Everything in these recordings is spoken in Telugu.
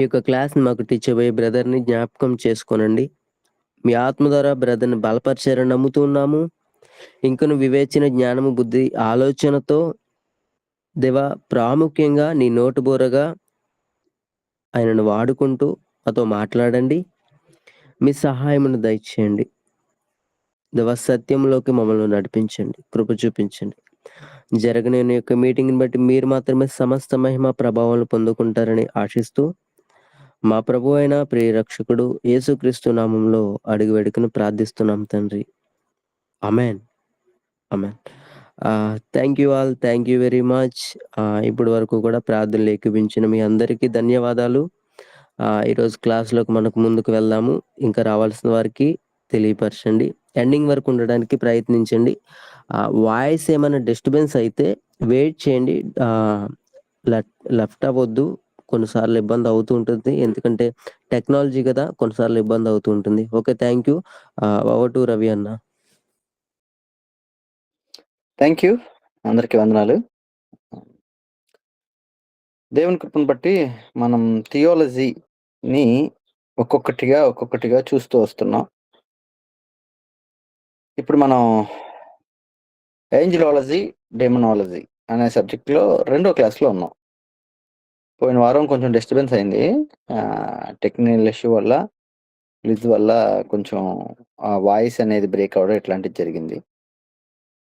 ఈ యొక్క క్లాస్‌ని మాకు టీచ్ చేయబోయే బ్రదర్‌ని జ్ఞాపకం చేసుకోనండి. మీ ఆత్మ ద్వారా బ్రదర్‌ని బలపరిచారని నమ్ముతూ ఉన్నాము. ఇంకను వివేచన, జ్ఞానము, బుద్ధి, ఆలోచనతో దేవా ప్రాముఖ్యంగా నీ నోటుబూరగా ఆయనను వాడుకుంటూ మాతో మాట్లాడండి. మీ సహాయమును దయచేయండి. దేవా సత్యంలోకి మమ్మల్ని నడిపించండి. కృప చూపించండి. జరగనున్న యొక్క మీటింగ్‌ని బట్టి మీరు మాత్రమే సమస్త మహిమ, ప్రభావాలు పొందుకుంటారని ఆశిస్తూ మా ప్రభువు అయిన ప్రియ రక్షకుడు యేసుక్రీస్తు నామంలో అడిగి వేడుకొని ప్రార్థిస్తున్నాం తండ్రి. ఆమేన్. ఆమేన్. Thank you all. Thank you very much. ఇప్పటి వరకు కూడా ప్రార్థనలు ఏకీభించిన మీ అందరికీ ధన్యవాదాలు. ఈరోజు క్లాస్‌లోకి మనకు ముందుకు వెళ్దాము. ఇంకా రావాల్సిన వారికి తెలియపరచండి. ఎండింగ్ వరకు ఉండడానికి ప్రయత్నించండి. వాయిస్ ఏమైనా డిస్టర్బెన్స్ అయితే వెయిట్ చేయండి. ఆహ్, లెఫ్ట్ అవ్వొద్దు. కొన్నిసార్లు ఇబ్బంది అవుతూ ఉంటుంది. ఎందుకంటే టెక్నాలజీ గదా! కొన్నిసార్లు ఇబ్బంది అవుతూ ఉంటుంది. Okay. Thank you. Over to Ravi అన్న. Thank you. అందరికీ వందనాలు. దేవుని కృపను బట్టి మనం థియాలజీని ఒక్కొక్కటిగా చూస్తూ వస్తున్నాం. ఇప్పుడు మనం ఏంజెలాలజీ, డెమనాలజీ అనే సబ్జెక్ట్‌లో రెండో క్లాస్‌లో ఉన్నాం. పోయిన వారం కొంచెం డిస్టర్బెన్స్ అయింది. టెక్నికల్ ఇష్యూ వల్ల, గ్లిచ్ వల్ల కొంచెం వాయిస్ అనేది బ్రేక్ అవ్వడం ఇట్లాంటిది జరిగింది.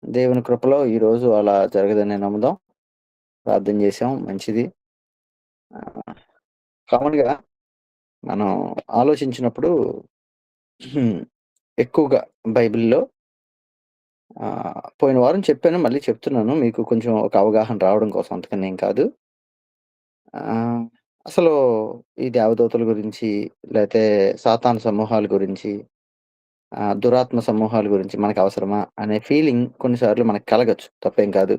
దేవుని కృపలో ఈరోజు అలా జరగదని నమ్ముదాం. ప్రార్థన చేశాం. మంచిది. కామన్‌గా మనం ఆలోచించినప్పుడు ఎక్కువగా బైబిల్‌లో పోయిన వారం చెప్పాను. మళ్ళీ చెప్తున్నాను. మీకు కొంచెం ఒక అవగాహన రావడం కోసం అంతకని ఏం కాదు. ఆహ్, అసలు ఈ దేవదూతల గురించి, లేతే సాతాను సమూహాల గురించి, దురాత్మ సమూహాల గురించి మనకు అవసరమా అనే ఫీలింగ్ కొన్నిసార్లు మనకు కలగొచ్చు. తప్పేం కాదు.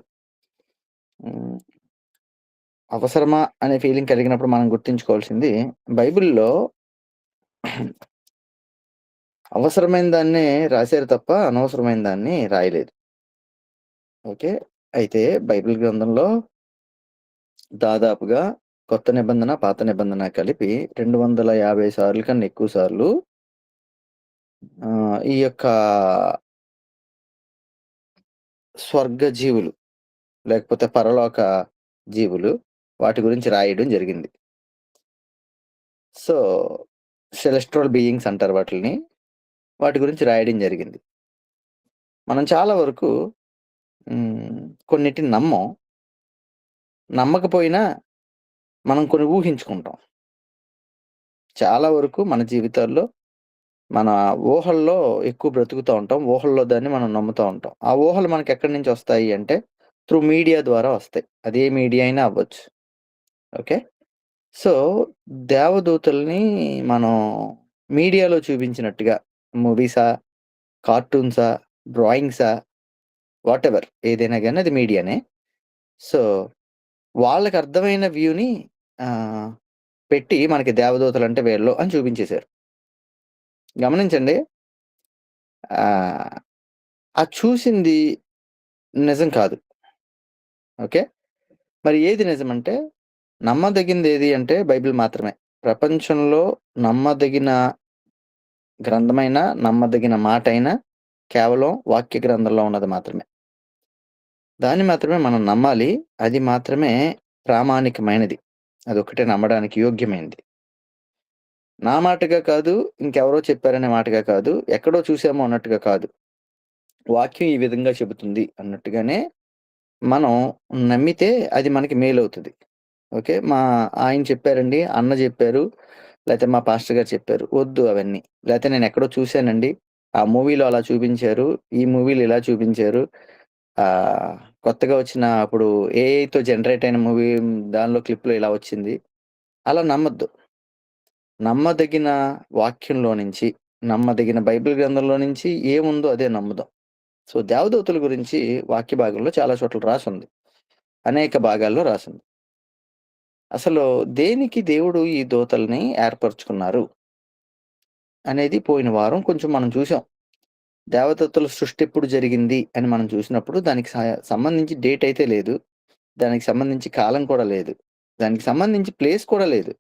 హ్మ్. అవసరమా అనే ఫీలింగ్ కలిగినప్పుడు మనం గుర్తుంచుకోవాల్సింది బైబిల్‌లో అవసరమైన దాన్నే రాశారు తప్ప, అనవసరమైన దాన్ని రాయలేదు. ఓకే. అయితే బైబిల్ గ్రంథంలో దాదాపుగా కొత్త నిబంధన, పాత నిబంధన కలిపి 250 సార్లు కన్నా ఎక్కువ సార్లు ఈ యొక్క స్వర్గ జీవులు, లేకపోతే పరలోక జీవులు వాటి గురించి రాయడం జరిగింది. సో, సెలెస్ట్రల్ బీయింగ్స్ అంటారు వాటిల్ని. వాటి గురించి రాయడం జరిగింది. మనం చాలా వరకు కొన్నిటిని నమ్మం. నమ్మకపోయినా మనం కొన్ని ఊహించుకుంటాం. చాలా వరకు మన జీవితాల్లో మన ఊహల్లో ఎక్కువ బ్రతుకుతా ఉంటాం. ఊహల్లో దాన్ని మనం నమ్ముతా ఉంటాం. ఆ ఊహలు మనకెక్కడి నుంచి వస్తాయి అంటే త్రూ మీడియా ద్వారా వస్తాయి. అదే మీడియా అయినా అవ్వచ్చు. ఓకే. సో, దేవదూతల్ని మనం మీడియాలో చూపించినట్టుగా మూవీసా, కార్టూన్సా, డ్రాయింగ్సా వాటెవర్ ఏదైనా గాని అది మీడియానే. సో, వాళ్ళకర్థమైన వ్యూని ఆహ్, పెట్టి మనకి దేవదూతలంటే వీళ్ళు అని చూపించేశారు. గమనించండి. ఆహ్, ఆ చూసింది నిజం కాదు. ఓకే. మరి ఏది నిజమంటే నమ్మదగిందేది అంటే బైబిల్ మాత్రమే. ప్రపంచంలో నమ్మదగిన గ్రంథమైన, నమ్మదగిన మాటైనా కేవలం వాక్య గ్రంథంలో ఉన్నది మాత్రమే. దాన్ని మాత్రమే మనం నమ్మాలి. అది మాత్రమే ప్రామాణికమైనది. అదొక్కటే నమ్మడానికి యోగ్యమైనది. నా మాటగా కాదు, ఇంకెవరో చెప్పారనే మాటగా కాదు, ఎక్కడో చూసాము అన్నట్టుగా కాదు. వాక్యం ఈ విధంగా చెబుతుంది అన్నట్టుగానే మనం నమ్మితే అది మనకి మేలవుతది. ఓకే. ఆయన చెప్పారండి, అన్న జెప్పారు, లేతే మా పాస్టర్ గారు చెప్పారు. వద్దు అవన్నీ. లేతే నేనెక్కడో చూసానండి, ఆ మూవీలో అలా చూపించారు, ఈ మూవీలో ఇలా చూపించారు. ఆహ్, కొత్తగా వచ్చిన అప్పుడు ఏఐతో జనరేట్ అయిన మూవీ దానిలో క్లిప్‌లో ఇలా వచ్చింది. అలా నమ్మొద్దు. నమ్మదగిన వాక్యంలో నుంచి, నమ్మదగిన బైబిల్ గ్రంథంలో నుంచి ఏముందో అదే నమ్ముదాం. సో, దేవదూతల గురించి వాక్య భాగంలో చాలా చోట్ల రాసుంది. అనేక భాగాల్లో రాసుంది. అసలు దేనికి దేవుడు ఈ దూతల్ని ఏర్పరుచుకున్నారు? అనేది పోయిన వారం కొంచెం మనం చూసాం. దేవదూతల సృష్టి ఎప్పుడు జరిగింది అని మనం చూసినప్పుడు దానికి సంబంధించి డేట్ అయితే లేదు. దానికి సంబంధించి కాలం కూడా లేదు. దానికి సంబంధించి ప్లేస్ కూడా లేదు.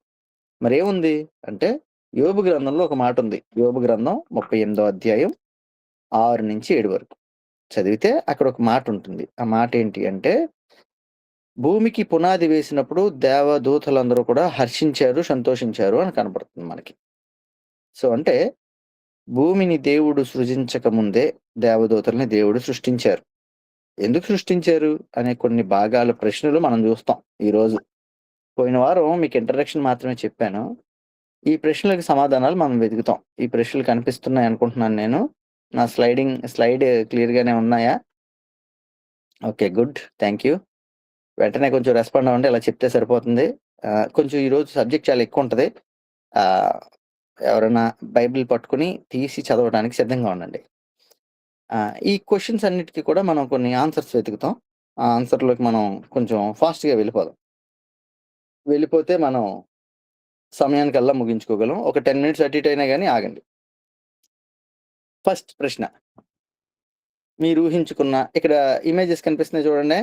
మరేముంది అంటే యోబు గ్రంథంలో ఒక మాట ఉంది. యోబు గ్రంథం 38వ అధ్యాయం 6-7 వరకు చదివితే అక్కడ ఒక మాట ఉంటుంది. ఆ మాట ఏంటి అంటే, భూమికి పునాది వేసినప్పుడు దేవదూతలందరూ కూడా హర్షించారు, సంతోషించారు అని కనపడుతుంది మనకి. సో, అంటే భూమిని దేవుడు సృజించక ముందే దేవదూతల్ని దేవుడు సృష్టించారు. ఎందుకు సృష్టించారు అనే కొన్ని భాగాల ప్రశ్నలు మనం చూస్తాం ఈరోజు. పోయిన వారం మీకు ఇంట్రడక్షన్ మాత్రమే చెప్పాను. ఈ ప్రశ్నలకు సమాధానాలు మనం వెతుకుతాం. ఈ ప్రశ్నలు కనిపిస్తున్నాయి అనుకుంటున్నాను నేను. నా స్లైడ్ క్లియర్‌గానే ఉన్నాయా? ఓకే. గుడ్. Thank you. వెంటనే కొంచెం రెస్పాండ్ అవ్వండి. ఇలా చెప్తే సరిపోతుంది. కొంచెం ఈరోజు సబ్జెక్ట్ చాలా ఎక్కువుంటది. ఆహ్, ఎవరైనా బైబిల్ పట్టుకొని తీసి చదవడానికి సిద్ధంగా ఉండండి. ఈ క్వెషన్స్ అన్నిటికి కూడా మనం కొన్ని ఆన్సర్స్ వెతుకుతాం. ఆ ఆన్సర్‌లోకి మనం కొంచెం ఫాస్ట్‌గా వెళ్ళిపోదాం. వెళ్ళిపోతే మనం సమయానికల్లా ముగించుకోగలం. ఒక 10 మినిట్స్ అటు ఇటు అయినా గాని ఆగండి. ఫస్ట్ ప్రశ్న. మీరు ఊహించుకున్న ఇక్కడ ఇమేజెస్ కనిపిస్తున్నాయి చూడండి.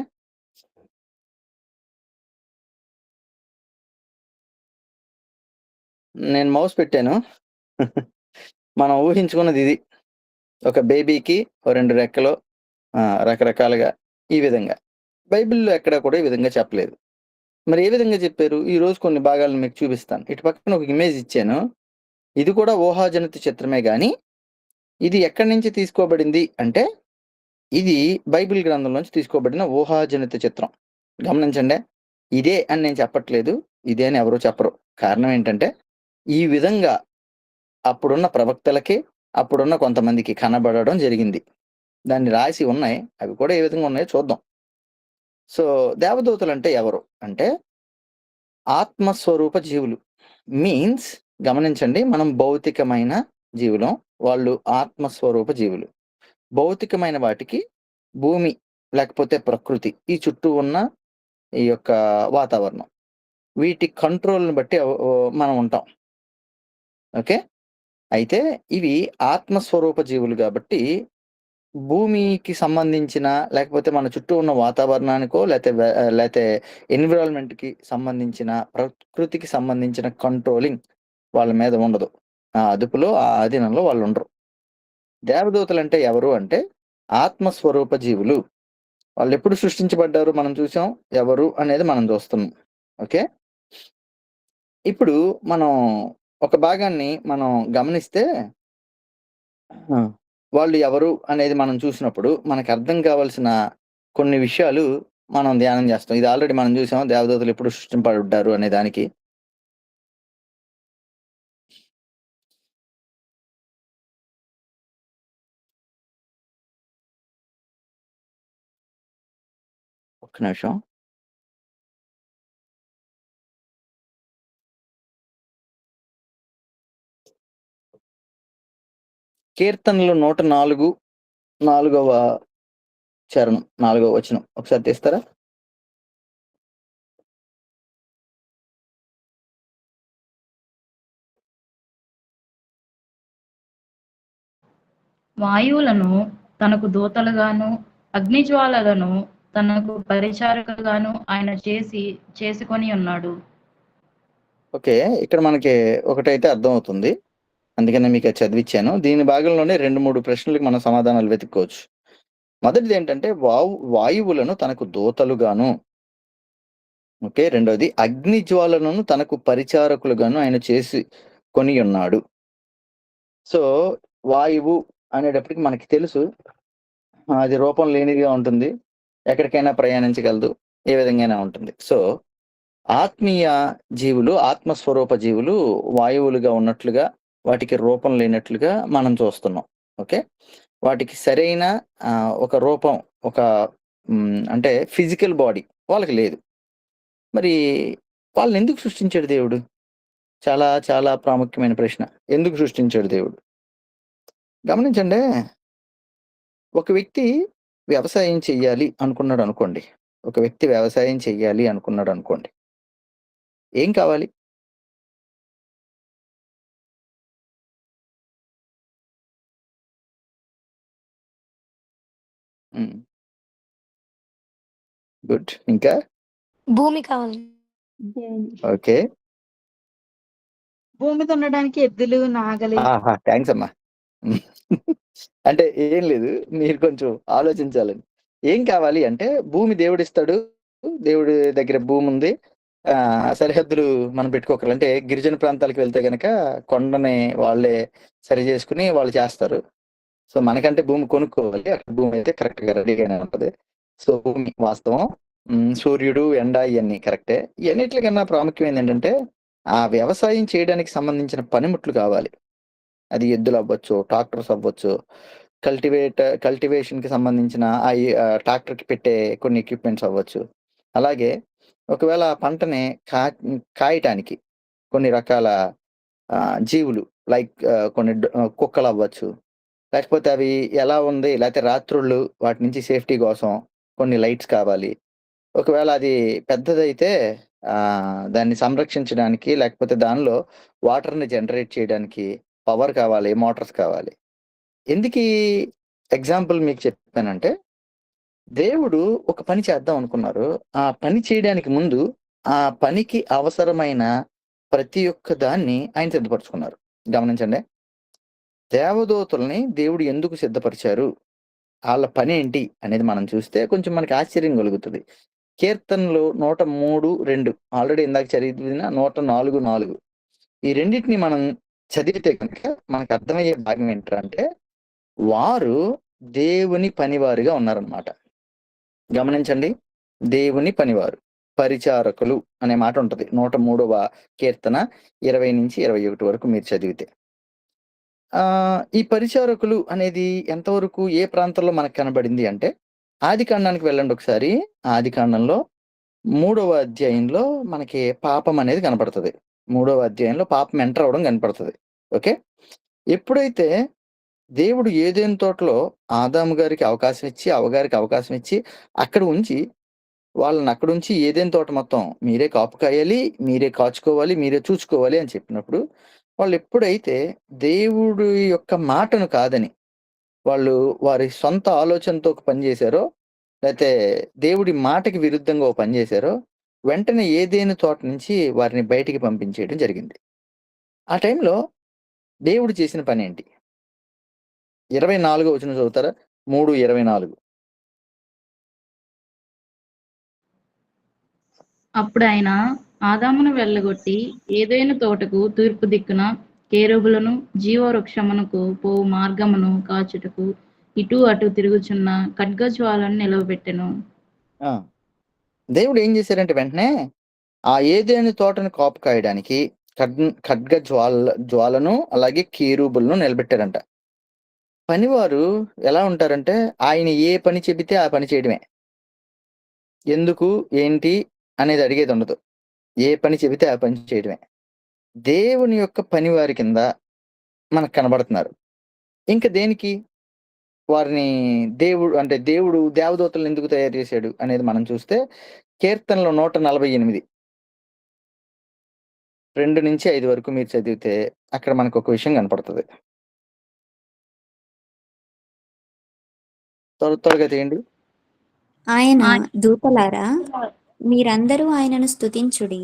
నేను మౌస్ పెట్టాను. మనం ఊహించుకున్నది ఇది. ఒక బేబీకి ఓ 2 రెక్కలు రకరకాలుగా ఈ విధంగా. బైబిల్‌లో ఎక్కడా కూడా ఈ విధంగా చెప్పలేదు. మరి ఏ విధంగా చెప్పారు? ఈరోజు కొన్ని భాగాలను మీకు చూపిస్తాను. ఇటు పక్కన ఒక ఇమేజ్ ఇచ్చాను. ఇది కూడా ఊహాజనిత చిత్రమే గానీ, ఇది ఎక్కడి నుంచి తీసుకోబడింది అంటే, ఇది బైబిల్ గ్రంథంలోంచి తీసుకోబడిన ఊహాజనిత చిత్రం. గమనించండి. ఇదే అని నేను చెప్పట్లేదు. ఇదే అని ఎవరు చెప్పరు. కారణం ఏంటంటే, ఈ విధంగా అప్పుడున్న ప్రవక్తలకి, అప్పుడున్న కొంతమందికి కనబడడం జరిగింది. దాన్ని రాసి ఉన్నాయి. అవి కూడా ఏ విధంగా ఉన్నాయో చూద్దాం. సో, దేవదూతలంటే ఎవరు? అంటే ఆత్మస్వరూప జీవులు. మీన్స్ గమనించండి, మనం భౌతికమైన జీవులం. వాళ్ళు ఆత్మస్వరూప జీవులు. భౌతికమైన వాటికి భూమి, లేకపోతే ప్రకృతి, ఈ చుట్టూ ఉన్న ఈ యొక్క వాతావరణం. వీటి కంట్రోల్‌ని బట్టి మనం ఉంటాం. ఓకే. అయితే ఇవి ఆత్మస్వరూప జీవులు గాబట్టి, భూమికి సంబంధించిన లేకపోతే మన చుట్టూ ఉన్న వాతావరణానికో లేతే ఎన్విరాన్మెంట్‌కి సంబంధించిన, ప్రకృతికి సంబంధించిన కంట్రోలింగ్ వాళ్ళ మీద ఉండదు. ఆ అదుపులో, ఆ ఆధీనంలో వాళ్ళుండరు. దేవదూతలంటే ఎవరు అంటే ఆత్మస్వరూప జీవులు. వాళ్ళెప్పుడు సృష్టించబడ్డారు మనం చూసాం. ఎవరు అనేది మనం చూస్తున్నాం. ఓకే. ఇప్పుడు మనం ఒక భాగాన్ని మనం గమనిస్తే ఆ! వాళ్ళు ఎవరు అనేది మనం చూసినప్పుడు మనకర్థం కావాల్సిన కొన్ని విషయాలు మనం ధ్యానం చేస్తాం. ఇది ఆల్రెడీ మనం చూసాం. దేవదూతలు ఎప్పుడు సృష్టింపబడ్డారు అనే దానికి. ఒక్క నిమిషం. కీర్తనలు 104 4వ చరణం, 4వ వచనం ఒకసారి తీస్తారా? వాయువులను తనకు దూతలుగాను, అగ్నిజ్వాలలను తనకు పరిచారకులుగాను ఆయన చేసుకొని ఉన్నాడు. ఓకే. ఇక్కడ మనకి ఒకటైతే అర్థమవుతుంది. అందుకనే మీకది చదివిచ్చాను. దీని భాగంలోనే 2, 3 ప్రశ్నలకి మనం సమాధానాలు వెతుక్కోవచ్చు. మొదటిదేంటంటే వాయువులను తనకు దూతలుగాను, ఓకే. రెండోది అగ్నిజ్వాలలను తనకు పరిచారకులుగాను ఆయన కొనియున్నాడు. సో, వాయువు అనేటప్పటికి మనకి తెలుసు. అది రూపం లేనిదిగా ఉంటుంది. ఎక్కడికైనా ప్రయాణించగలదు. ఏ విధంగానైనా ఉంటుంది. సో, ఆత్మీయ జీవులు, ఆత్మస్వరూప జీవులు వాయువులుగా ఉన్నట్లుగా, వాటికి రూపం లేనట్లుగా మనం చూస్తున్నాం. ఓకే. వాటికి సరైన ఒక రూపం, ఒక అంటే ఫిజికల్ బాడీ వాళ్ళకి లేదు. మరి వాళ్ళనెందుకు సృష్టించాడు దేవుడు? చాలా చాలా ప్రాముఖ్యమైన ప్రశ్న. ఎందుకు సృష్టించాడు దేవుడు? గమనించండి. ఒక వ్యక్తి వ్యవసాయం చెయ్యాలి అనుకున్నాడనుకోండి. ఒక వ్యక్తి వ్యవసాయం చెయ్యాలి అనుకున్నాడనుకోండి. ఏం కావాలి? హ్మ్. గుడ్. ఇంకా? భూమి కావాలి. ఓకే. భూమి దున్నడానికి ఎద్దులు, నాగలి. థ్యాంక్స్ అమ్మా. అంటే ఏం లేదు, మీరు కొంచెం ఆలోచించాలండి. ఏం కావాలి అంటే భూమి దేవుడిస్తాడు, దేవుడి దగ్గర భూమి ఉంది. సరిహద్దులు మనం పెట్టుకోకరు. అంటే గిరిజన ప్రాంతాలకు వెళ్తే గనక కొండని వాళ్ళే సరి చేసుకుని వాళ్ళు చేస్తారు. సో మనకంటే భూమి కొనుక్కోవాలి, అక్కడ భూమి అయితే కరెక్ట్ గా రెడీగానే ఉంటది. సో భూమి వాస్తవం. సూర్యుడు, ఎండ ఇవన్నీ కరెక్టే. ఇవన్నిటికన్నా ప్రాముఖ్యమైనది ఏంటంటే ఆ వ్యవసాయం చేయడానికి సంబంధించిన పనిముట్లు కావాలి. అది ఎద్దులు అవ్వచ్చు, ట్రాక్టర్స్ అవ్వచ్చు, కల్టివేషన్ కి సంబంధించిన ట్రాక్టర్ కి పెట్టే కొన్ని ఎక్విప్మెంట్స్ అవ్వచ్చు. అలాగే ఒకవేళ ఆ పంటని కాయటానికి కొన్ని రకాల జీవులు, లైక్ కొన్ని కుక్కలు అవ్వచ్చు, లేకపోతే అవి ఎలా ఉంది, లేకపోతే రాత్రుళ్ళు వాటి నుంచి సేఫ్టీ కోసం కొన్ని లైట్స్ కావాలి. ఒకవేళ అది పెద్దదైతే దాన్ని సంరక్షించడానికి, లేకపోతే దానిలో వాటర్ని జనరేట్ చేయడానికి పవర్ కావాలి, మోటార్స్ కావాలి. ఎందుకు ఈ ఎగ్జాంపుల్ మీకు చెప్పానంటే, దేవుడు ఒక పని చేద్దాం అనుకున్నారు. ఆ పని చేయడానికి ముందు ఆ పనికి అవసరమైన ప్రతి ఒక్క దాన్ని ఆయన సిద్ధపరచుకున్నారు. గమనించండి, దేవదూతల్ని దేవుడు ఎందుకు సిద్ధపరిచారు, వాళ్ళ పని ఏంటి అనేది మనం చూస్తే కొంచెం మనకి ఆశ్చర్యం కలుగుతుంది. కీర్తనలు 103:2 ఆల్రెడీ ఇందాక చదివిన 104:4 ఈ రెండింటిని మనం చదివితే కనుక మనకు అర్థమయ్యే భాగం ఏంటంటే, వారు దేవుని పనివారిగా ఉన్నారనమాట. గమనించండి, దేవుని పనివారు, పరిచారకులు అనే మాట ఉంటది 103వ కీర్తన 20-21 వరకు మీరు చదివితే. ఈ పరిచారకులు అనేది ఎంతవరకు ఏ ప్రాంతంలో మనకు కనబడింది అంటే, ఆదికాండానికి వెళ్ళండి ఒకసారి. ఆదికాండంలో 3వ అధ్యాయంలో మనకి పాపం అనేది కనపడుతుంది. 3వ అధ్యాయంలో పాపం ఎంటర్ అవడం కనపడుతుంది. ఓకే, ఎప్పుడైతే దేవుడు ఏదైనా తోటలో ఆదాము గారికి అవకాశం ఇచ్చి, అవ్వగారికి అవకాశం ఇచ్చి అక్కడ ఉంచి, వాళ్ళని అక్కడ ఉంచి ఏదైనా తోట మొత్తం మీరే కాపు కాయాలి, మీరే కాచుకోవాలి, మీరే చూసుకోవాలి అని చెప్పినప్పుడు, వాళ్ళు ఎప్పుడైతే దేవుడి యొక్క మాటను కాదని వాళ్ళు వారి సొంత ఆలోచనతో ఒక పని చేశారో, లేకపోతే దేవుడి మాటకి విరుద్ధంగా ఒక పని చేశారో, వెంటనే ఏదైనా తోట నుంచి వారిని బయటికి పంపించేయడం జరిగింది. ఆ టైంలో దేవుడు చేసిన పని ఏంటి? 24వ వచనం చదువుతారా? 3:24. అప్పుడు ఆయన ఆదామును వెళ్ళగొట్టి ఏదైనా తోటకు తూర్పు దిక్కున కేరుబులను జీవవృక్షమునకు పోవు మార్గమును కాచుటకు ఇటు అటు తిరుగుచున్న ఖడ్గజ్వాలను నిలవబెట్టెను. దేవుడు ఏం చేశారంటే వెంటనే ఆ ఏదైనా తోటను కాపు కాయడానికి ఖడ్గ జ్వాలను అలాగే కేరూబులను నిలబెట్టారంట. పనివారు ఎలా ఉంటారంటే, ఆయన ఏ పని చెబితే ఆ పని చేయడమే. ఎందుకు ఏంటి అనేది అడిగేది ఉండదు. ఏ పని చెబితే ఆ పని చేయడమే. దేవుని యొక్క పనివారి కింద మనకు కనబడుతున్నారు. ఇంకా దేనికి వారిని దేవుడు దేవదూతలను ఎందుకు తయారు చేశాడు అనేది మనం చూస్తే, కీర్తనలో 148 2-5 వరకు మీరు చదివితే అక్కడ మనకు ఒక విషయం కనపడుతుంది. త్వరగా తీయండి. ఆయన దూతలారా మీరందరూ ఆయనను స్తుతించుడి,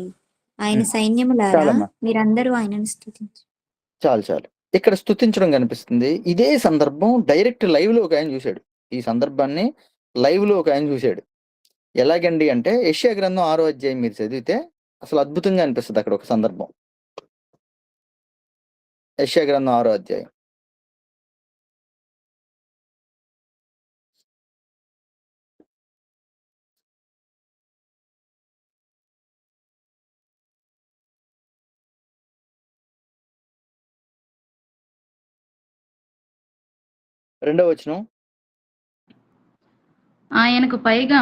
ఆయన సైన్యములారా చాలమ్మా. మీరందరూ ఆయనను స్తుతించు. చాలు ఇక్కడ స్తుతించడం కనిపిస్తుంది. ఇదే సందర్భం డైరెక్ట్ లైవ్ లో ఒక ఆయన చూశాడు. ఈ సందర్భాన్ని లైవ్ లో ఒక ఆయన చూశాడు. ఎలాగండి అంటే, యెషయా గ్రంథం 6వ అధ్యాయం మీరు చదివితే అసలు అద్భుతంగా అనిపిస్తుంది. అక్కడ ఒక సందర్భం, యెషయా గ్రంథం 6వ అధ్యాయం. రెండవ వచనం. ఆయనకు పైగా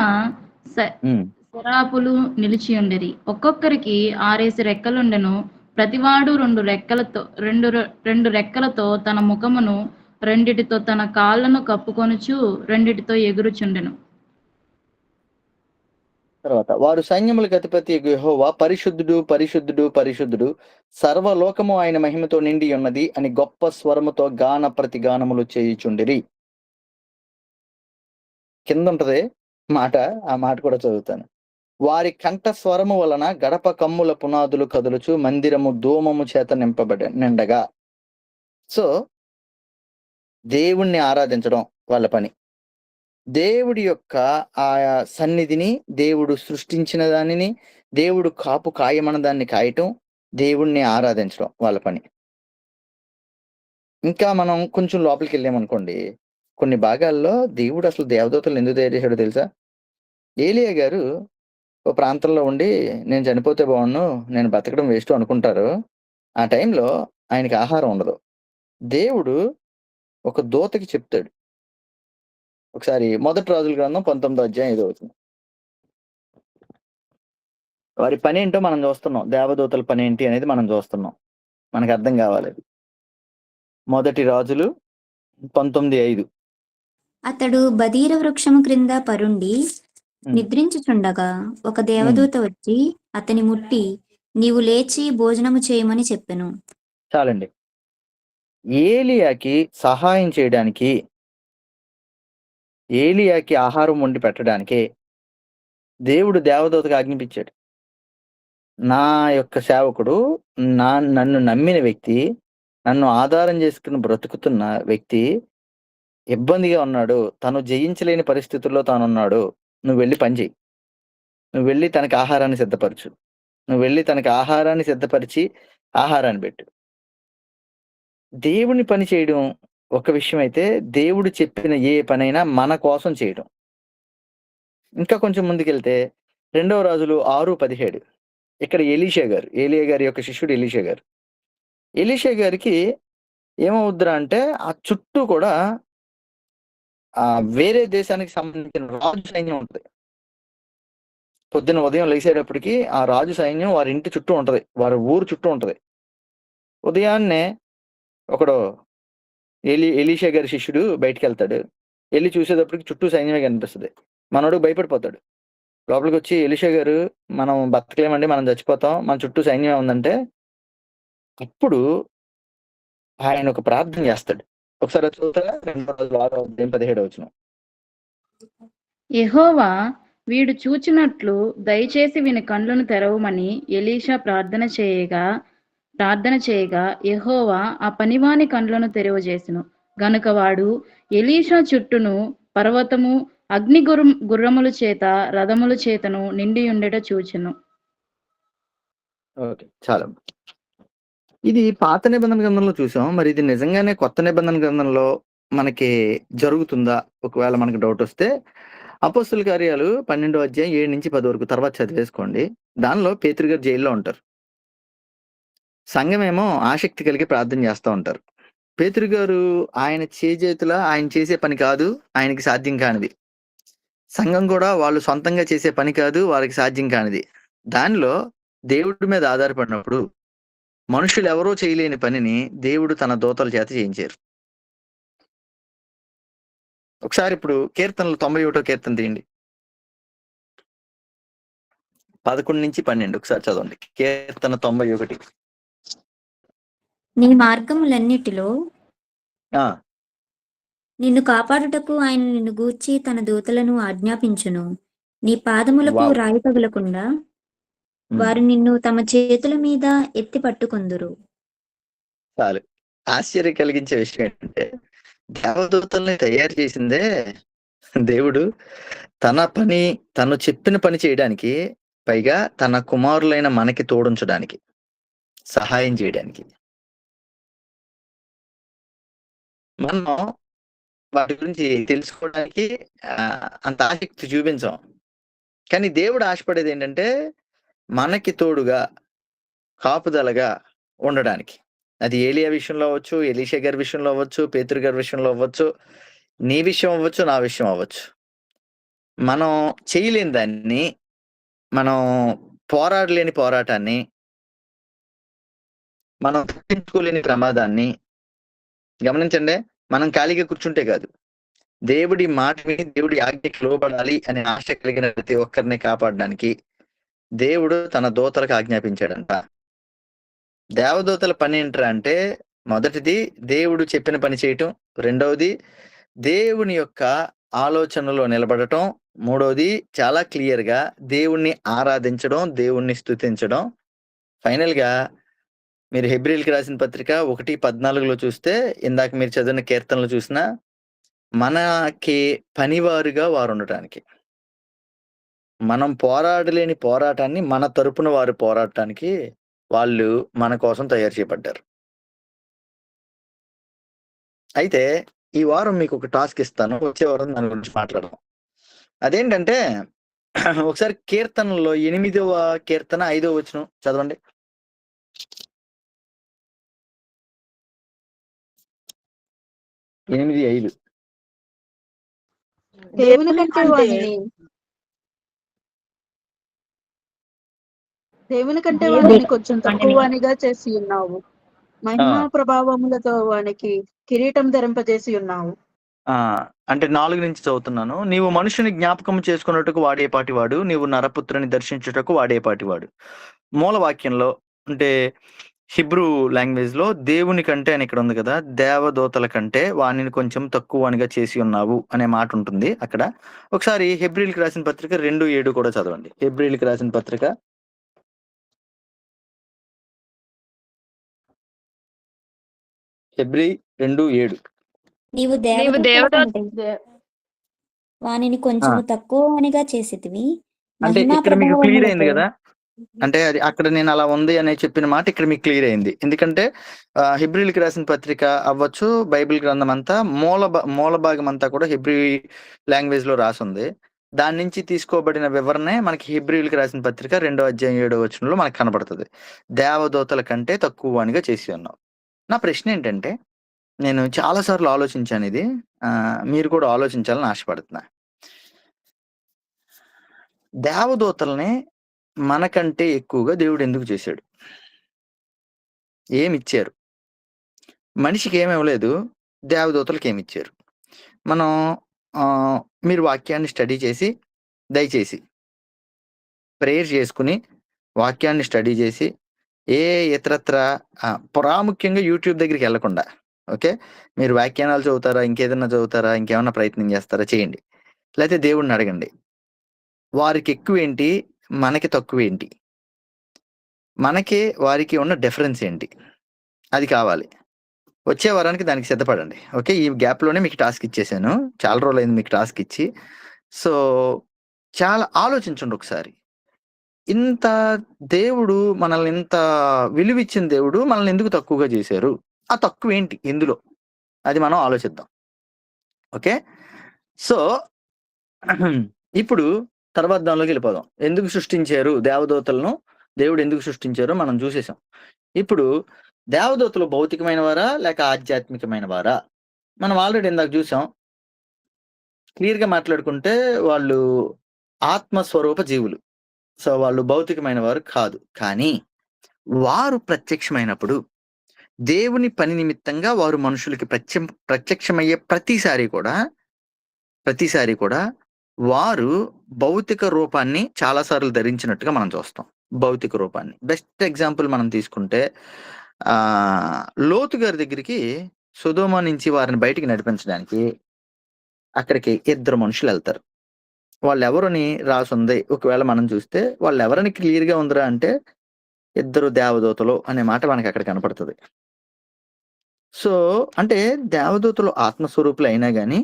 శరాపులు నిలిచి ఉండేది. ఒక్కొక్కరికి 6 రెక్కలుండెను. ప్రతివాడు 2 రెక్కలతో తన ముఖమును, 2 తన కాళ్ళను కప్పుకొనుచు 2 ఎగురుచుండెను. తర్వాత, వారు సైన్యములకు అధిపతి యెహోవా పరిశుద్ధుడు పరిశుద్ధుడు పరిశుద్ధుడు, సర్వలోకము ఆయన మహిమతో నిండి ఉన్నది అని గొప్ప స్వరముతో గాన ప్రతిగానములు చేయుచుండిరి. కింద ఉంటది మాట, ఆ మాట కూడా చదువుతాను. వారి కంఠ స్వరము వలన గడప కమ్ముల పునాదులు కదులుచు మందిరము ధూమము చేత నిండగా. సో దేవుణ్ణి ఆరాధించడం వాళ్ళ పని. దేవుడి యొక్క ఆ సన్నిధిని, దేవుడు సృష్టించిన దానిని, దేవుడు కాపు కాయమన్న దాన్ని కాయటం, దేవుణ్ణి ఆరాధించడం వాళ్ళ పని. ఇంకా మనం కొంచెం లోపలికి వెళ్ళామనుకోండి, కొన్ని భాగాల్లో దేవుడు అసలు దేవదూతలను ఎందుకు తయారు చేశాడో తెలుసా? ఏలియా గారు ఓ ప్రాంతంలో ఉండి నేను చనిపోతే బాగుండు, నేను బతకడం వేస్ట్ అనుకుంటారు. ఆ టైంలో ఆయనకి ఆహారం ఉండదు. దేవుడు ఒక దూతకి చెప్తాడు. ఒకసారి మొదటి రాజుల గ్రంథం 19వ అధ్యాయం 5వ వచనం. వారి పని ఏంటో మనం చూస్తున్నాం. దేవదూతల పని ఏంటి అనేది మనం చూస్తున్నాం. మనకు అర్థం కావాలి. మొదటి రాజులు 19:5. అతడు బదీర వృక్షము క్రింద పరుండి నిద్రించుచుండగా ఒక దేవదూత వచ్చి అతని ముట్టి, నీవు లేచి భోజనము చేయమని చెప్పెను. చాలండి. ఏలియాకి సహాయం చేయడానికి, ఏలియాకి ఆహారం వండి పెట్టడానికే దేవుడు దేవదూతకు ఆజ్ఞాపించాడు. నా యొక్క సేవకుడు, నన్ను నమ్మిన వ్యక్తి, నన్ను ఆధారం చేసుకుని బ్రతుకుతున్న వ్యక్తి ఇబ్బందిగా ఉన్నాడు, తను జయించలేని పరిస్థితుల్లో తానున్నాడు. నువ్వు వెళ్ళి పని చెయ్యి. నువ్వు వెళ్ళి తనకి ఆహారాన్ని సిద్ధపరచు. నువ్వు వెళ్ళి తనకి ఆహారాన్ని సిద్ధపరిచి ఆహారాన్ని పెట్టు. దేవుని పని చేయడం ఒక విషయం అయితే, దేవుడు చెప్పిన ఏ పనైనా మన కోసం చేయడం. ఇంకా కొంచెం ముందుకెళ్తే 2వ రాజులు 6:17. ఇక్కడ ఏలియా గారి యొక్క శిష్యుడు ఎలీషా గారు. ఎలీషా గారికి ఏమవుద్దిరా అంటే, ఆ చుట్టూ కూడా వేరే దేశానికి సంబంధించిన రాజు సైన్యం ఉంటది. పొద్దున్న ఉదయం లేచేటప్పటికి ఆ రాజు సైన్యం వారి ఇంటి చుట్టూ ఉంటది, వారి ఊరు చుట్టూ ఉంటది. ఉదయాన్నే ఒకడు ఎలీషా గారి శిష్యుడు బయటికి వెళ్తాడు. వెళ్ళి చూసేటప్పటికి చుట్టూ సైన్యమే కనిపిస్తుంది. మనోడు భయపడిపోతాడు. లోపలికి వచ్చి, ఎలీషా గారు మనం బతకలేమండి, మనం చచ్చిపోతాం, మన చుట్టూ సైన్యమే ఉందంటే, అప్పుడు ఆయన ఒక ప్రార్థన చేస్తాడు. ఒకసారి చూస్తారా? 2వ రాజులు 6:17 వచనం. యెహోవా వీడు చూచినట్లు దయచేసి వీని కండ్లను తెరవమని ఎలీషా ప్రార్థన చేయగా యెహోవా ఆ పనివాని కండ్లను తెరవజేసెను. గనుక వాడు ఎలీషా చుట్టూను పర్వతము అగ్ని గుర్రముల చేత రథముల చేతను నిండి ఉండేట చూచెను. ఓకే, చాలా. ఇది పాత నిబంధన గ్రంథంలో చూసాం. మరి ఇది నిజంగానే కొత్త నిబంధన గ్రంథంలో మనకి జరుగుతుందా? ఒకవేళ మనకు డౌట్ వస్తే అపోస్తుల కార్యాలు 12వ అధ్యాయం 7-10 వరకు తర్వాత చదివేసుకోండి. దానిలో పేతురు గారు జైల్లో ఉంటారు. సంఘమేమో ఆసక్తి కలిగి ప్రార్థన చేస్తూ ఉంటారు. పేతురు గారు ఆయన చేజేతుల ఆయన చేసే పని కాదు, ఆయనకి సాధ్యం కానిది. సంఘం కూడా వాళ్ళు సొంతంగా చేసే పని కాదు, వారికి సాధ్యం కానిది. దానిలో దేవుడి మీద ఆధారపడినప్పుడు మనుషులు ఎవరో చేయలేని పనిని దేవుడు తన దూతల చేత చేయించారు. ఒకసారి ఇప్పుడు కీర్తనలు 91వ కీర్తన తీయండి, 11-12 ఒకసారి చదవండి. కీర్తన 91. నీ మార్గములన్నిటిలో ఆ నిన్ను కాపాడుటకు ఆయన నిన్ను గూర్చి తన దూతలను ఆజ్ఞాపించును. నీ పాదములకు వావ్. రాయి తగులకుండా వారు నిన్ను తమ చేతుల మీద ఎత్తి పట్టుకొందురు. చాలు. ఆశ్చర్యం కలిగించే విషయం ఏంటంటే, దేవదూతల్ని తయారు చేసిందే దేవుడు తను చెప్పిన పని చేయడానికి, పైగా తన కుమారులైన మనకి తోడుంచడానికి, సహాయం చేయడానికి. మనం వాటి గురించి తెలుసుకోవడానికి అంత ఆసక్తి చూపించాం. కానీ దేవుడు ఆశపడేది ఏంటంటే, మనకి తోడుగా కాపుదలగా ఉండడానికి. అది ఏలియా విషయంలో అవ్వచ్చు, ఎలీషా గారి విషయంలో అవ్వచ్చు, పేతురు గారి విషయంలో అవ్వచ్చు, నీ విషయం అవ్వచ్చు, నా విషయం అవ్వచ్చు. మనం చేయలేని దాన్ని, మనం పోరాడలేని పోరాటాన్ని, మనం తప్పించుకోలేని ప్రమాదాన్ని గమనించండి. మనం ఖాళీగా కూర్చుంటే కాదు, దేవుడి మాట విని దేవుడి ఆజ్ఞకి లోబడాలి అనే ఆశ కలిగిన ప్రతి ఒక్కరిని కాపాడడానికి దేవుడు తన దూతలకు ఆజ్ఞాపించాడంట. దేవదూతల పని ఏంట్రా అంటే, మొదటిది దేవుడు చెప్పిన పని చేయటం, రెండవది దేవుని యొక్క ఆలోచనలో నిలబడటం, మూడోది చాలా క్లియర్‌గా దేవుణ్ణి ఆరాధించడం, దేవుణ్ణి స్తుతించడం. ఫైనల్‌గా మీరు హెబ్రీయులకి రాసిన పత్రిక 1:14లో చూస్తే ఇందాక మీరు చదివిన కీర్తనలు చూసినా మనకి పనివారుగా వారుండటానికి. మనం పోరాడలేని పోరాటాన్ని మన తరపున వారు పోరాడటానికి వాళ్ళు మన కోసం తయారు చేయబడ్డారు. అయితే ఈ వారం మీకొక టాస్క్ ఇస్తాను. వచ్చే వారం దాని గురించి మాట్లాడదాం. అదేంటంటే ఒకసారి కీర్తనల్లో 8వ కీర్తన 5వ వచనం చదవండి. ఎనిమిది 5 దేవుని కంటే వానిని కొంచెం తక్కువ వానిగా చేసి ఉన్నావు. మహిమా ప్రభావములతో వానికి కిరీటం ధరింపజేసి ఉన్నావు. అంటే 4 నుంచి చదువుతున్నాను. నీవు మనుషుని జ్ఞాపకం చేసుకున్నట్టుకు వాడేపాటి వాడు, నీవు నరపుత్రుని దర్శించుటకు వాడేపాటి వాడు. మూల వాక్యంలో అంటే హిబ్రూ లాంగ్వేజ్ లో దేవుని కంటే అని ఇక్కడ ఉంది కదా, దేవదూతల కంటే వానిని కొంచెం తక్కువ వానిగా చేసి ఉన్నావు అనే మాట ఉంటుంది అక్కడ. ఒకసారి హెబ్రీయులకి రాసిన పత్రిక 2:7 కూడా చదవండి. హెబ్రీయులకి రాసిన పత్రిక 2:7 నీవు దేవదూతల కంటే వానిని కొంచెము తక్కువ వానిగా చేసితివి. అంటే మహిమా ఇక్కడ మీకు క్లియర్ అయింది ప్రభావములతో కదా. అంటే అది అక్కడ నేను అలా ఉంది అనే చెప్పిన మాట ఇక్కడ మీకు క్లియర్ అయింది. ఎందుకంటే హెబ్రీయులకి రాసిన పత్రిక అవ్వచ్చు, బైబిల్ గ్రంథం అంతా మూల భాగం అంతా కూడా హెబ్రీ లాంగ్వేజ్ లో రాసుంది. దాని నుంచి తీసుకోబడిన వివరణే మనకి హెబ్రీయులకి రాసిన పత్రిక 2వ అధ్యాయం 7వ వచనంలో మనకు కనబడుతుంది. దేవదూతల కంటే తక్కువ వానిగా చేసి ఉన్నావు. నా ప్రశ్న ఏంటంటే, నేను చాలా సార్లు ఆలోచించాను ఇది. మీరు కూడా ఆలోచించాలని ఆశపడుతున్నా. దేవదూతల్ని మనకంటే ఎక్కువగా దేవుడు ఎందుకు చేశాడు? ఏమిచ్చారు? మనిషికి ఏమి ఇవ్వలేదు, దేవదూతలకి ఏమిచ్చారు? మనం మీరు వాక్యాన్ని స్టడీ చేసి, దయచేసి ప్రేయర్ చేసుకుని వాక్యాన్ని స్టడీ చేసి, ఏ ఇతరత్ర ప్రాముఖ్యంగా యూట్యూబ్ దగ్గరికి వెళ్ళకుండా, ఓకే, మీరు వ్యాఖ్యానాలు చదువుతారా, ఇంకేదన్నా చదువుతారా, ఇంకేమన్నా ప్రయత్నం చేస్తారా చేయండి. లేకపోతే దేవుడిని అడగండి. వారికి ఎక్కువేంటి, మనకి తక్కువేంటి, మనకి వారికి ఉన్న డిఫరెన్స్ ఏంటి, అది కావాలి. వచ్చే వారానికి దానికి సిద్ధపడండి. ఓకే, ఈ గ్యాప్లోనే మీకు టాస్క్ ఇచ్చేసాను. చాలా రోజులైంది మీకు టాస్క్ ఇచ్చి. సో చాలా ఆలోచించండి ఒకసారి. ఇంత దేవుడు మనల్ని, ఇంత విలువిచ్చిన దేవుడు మనల్ని ఎందుకు తక్కువగా చేశారు? ఆ తక్కువ ఏంటి ఎందులో, అది మనం ఆలోచిద్దాం. ఓకే, సో ఇప్పుడు తర్వాత దానిలోకి వెళ్ళిపోదాం. ఎందుకు సృష్టించారు దేవదూతలను, దేవుడు ఎందుకు సృష్టించారో మనం చూసేసాం. ఇప్పుడు దేవదూతలు భౌతికమైన వారా లేక ఆధ్యాత్మికమైన వారా? మనం ఆల్రెడీ ఇందాక చూసాం. క్లియర్గా మాట్లాడుకుంటే వాళ్ళు ఆత్మస్వరూప జీవులు. సో వాళ్ళు భౌతికమైన వారు కాదు. కానీ వారు ప్రత్యక్షమైనప్పుడు, దేవుని పని నిమిత్తంగా వారు మనుషులకి ప్రత్యక్షమయ్యే ప్రతిసారి కూడా వారు భౌతిక రూపాన్ని చాలాసార్లు ధరించినట్టుగా మనం చూస్తాం. భౌతిక రూపాన్ని బెస్ట్ ఎగ్జాంపుల్ మనం తీసుకుంటే, లోతు గారి దగ్గరికి సొదొమ నుంచి వారిని బయటికి నడిపించడానికి అక్కడికి 2 మనుషులు వెళ్తారు. వాళ్ళు ఎవరని రాసుంది ఒకవేళ మనం చూస్తే, వాళ్ళు ఎవరని క్లియర్గా ఉందిరా అంటే 2 దేవదూతలు అనే మాట మనకి అక్కడ కనపడుతుంది. సో అంటే దేవదూతలు ఆత్మస్వరూపులు అయినా కానీ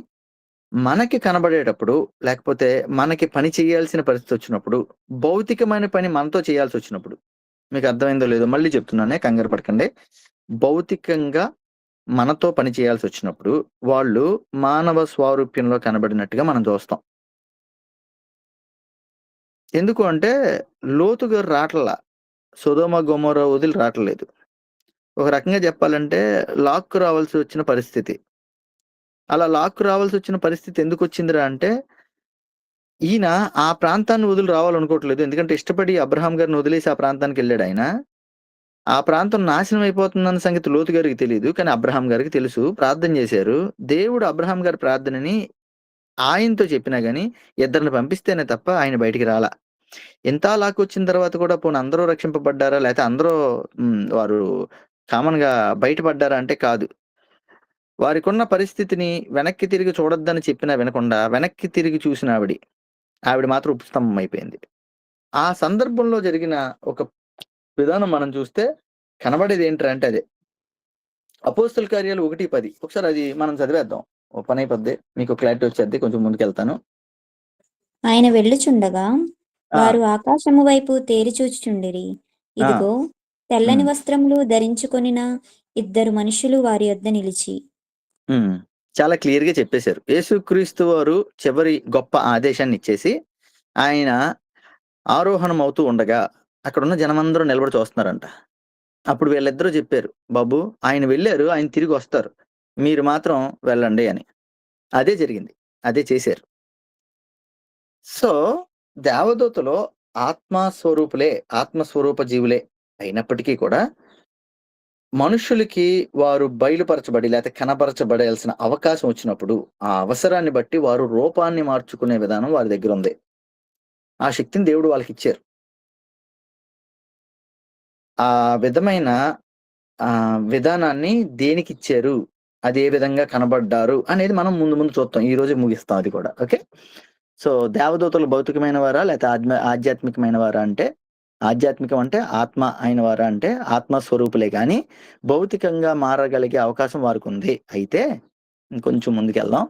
మనకి కనబడేటప్పుడు, లేకపోతే మనకి పని చేయాల్సిన పరిస్థితి వచ్చినప్పుడు, భౌతికమైన పని మనతో చేయాల్సి వచ్చినప్పుడు, మీకు అర్థమైందో లేదో మళ్ళీ చెప్తున్నానే, కంగారు పడకండి. భౌతికంగా మనతో పని చేయాల్సి వచ్చినప్పుడు వాళ్ళు మానవ స్వారూప్యంలో కనబడినట్టుగా మనం చూస్తాం. ఎందుకు అంటే లోతు గారు రావట్లా, సొదొమ గొమొర్రా వదిలి రావట్లేదు. ఒక రకంగా చెప్పాలంటే లాక్కు రావాల్సి వచ్చిన పరిస్థితి. అలా లాక్కు రావాల్సి వచ్చిన పరిస్థితి ఎందుకు వచ్చిందిరా అంటే, ఈయన ఆ ప్రాంతాన్ని వదిలి రావాలనుకోవట్లేదు. ఎందుకంటే ఇష్టపడి అబ్రహాం గారిని వదిలేసి ఆ ప్రాంతానికి వెళ్ళాడు ఆయన. ఆ ప్రాంతం నాశనం అయిపోతుందన్న సంగతి లోతు గారికి తెలియదు, కానీ అబ్రహాం గారికి తెలుసు. ప్రార్థన చేశారు. దేవుడు అబ్రహాం గారి ప్రార్థనని ఆయనతో చెప్పినా గానీ 2 పంపిస్తేనే తప్ప ఆయన బయటికి రాలా. ఎంత లాక్ వచ్చిన తర్వాత కూడా పోనీ అందరూ రక్షింపబడ్డారా, లేకపోతే అందరూ వారు కామన్‌గా బయటపడ్డారా అంటే కాదు. వారికున్న పరిస్థితిని వెనక్కి తిరిగి చూడొద్దని చెప్పినా వినకుండా వెనక్కి తిరిగి చూసిన ఆవిడ. ఆవిడ మాత్రం ఉపస్తంభం అయిపోయింది. ఆ సందర్భంలో జరిగిన ఒక విధానం మనం చూస్తే కనబడేది ఏంట్రా అంటే అదే. అపోస్తల కార్యాలు 1:10 ఒకసారి అది మనం చదివేద్దాం. ఓ పని అయిపోద్ది. మీకు క్లారిటీ వచ్చేద్ది. కొంచెం ముందుకెళ్తాను. ఆయన వెళ్ళుచుండగా ఆ! వారు ఆకాశము వైపు తేరి చూచుచుండిరి. ఆ! ఇదిగో తెల్లని హ్మ్. వస్త్రములు ధరించుకొనిన ఇద్దరు మనుషులు వారి యొద్ద నిలిచి హ్మ్. చాలా క్లియర్‌గా చెప్పేశారు. యేసుక్రీస్తు వారు చివరి గొప్ప ఆదేశాన్ని ఇచ్చేసి, ఆయన ఆరోహణం అవుతూ ఉండగా అక్కడున్న జనమందరూ నిలబడి చూస్తున్నారంట. అప్పుడు వీళ్ళిద్దరూ చెప్పారు, "బాబు ఆయన వెళ్లారు. ఆయన తిరిగొస్తారు. మీరు మాత్రం వెళ్ళండి" అని. అదే జరిగింది. అదే చేశారు. సో, దేవదూతలు ఆత్మస్వరూపులే, ఆత్మస్వరూప జీవులే అయినప్పటికీ కూడా మనుషులకి వారు బయలుపరచబడి లేతే కనపరచబడాల్సిన అవకాశం వచ్చినప్పుడు, ఆ అవసరాన్ని బట్టి వారు రూపాన్ని మార్చుకునే విధానం వారి దగ్గరుంది. ఆ శక్తిని దేవుడు వాళ్ళకిచ్చారు. ఆ విధమైన విధానాన్ని దేనికిచ్చారు? అది ఏ విధంగా కనబడ్డారు? అనేది మనం ముందు ముందు చూద్దాం. ఈ రోజే ముగిస్తాం అది కూడా. ఓకే. సో, దేవదూతలు భౌతికమైన వారా? లేతే ఆధ్యాత్మికమైన వారా అంటే, ఆధ్యాత్మికం అంటే ఆత్మ అయిన వారా అంటే ఆత్మ స్వరూపులే గానీ, భౌతికంగా మారగలిగే అవకాశం వారికుంది. అయితే ఇంకొంచెం ముందుకెళ్దాం.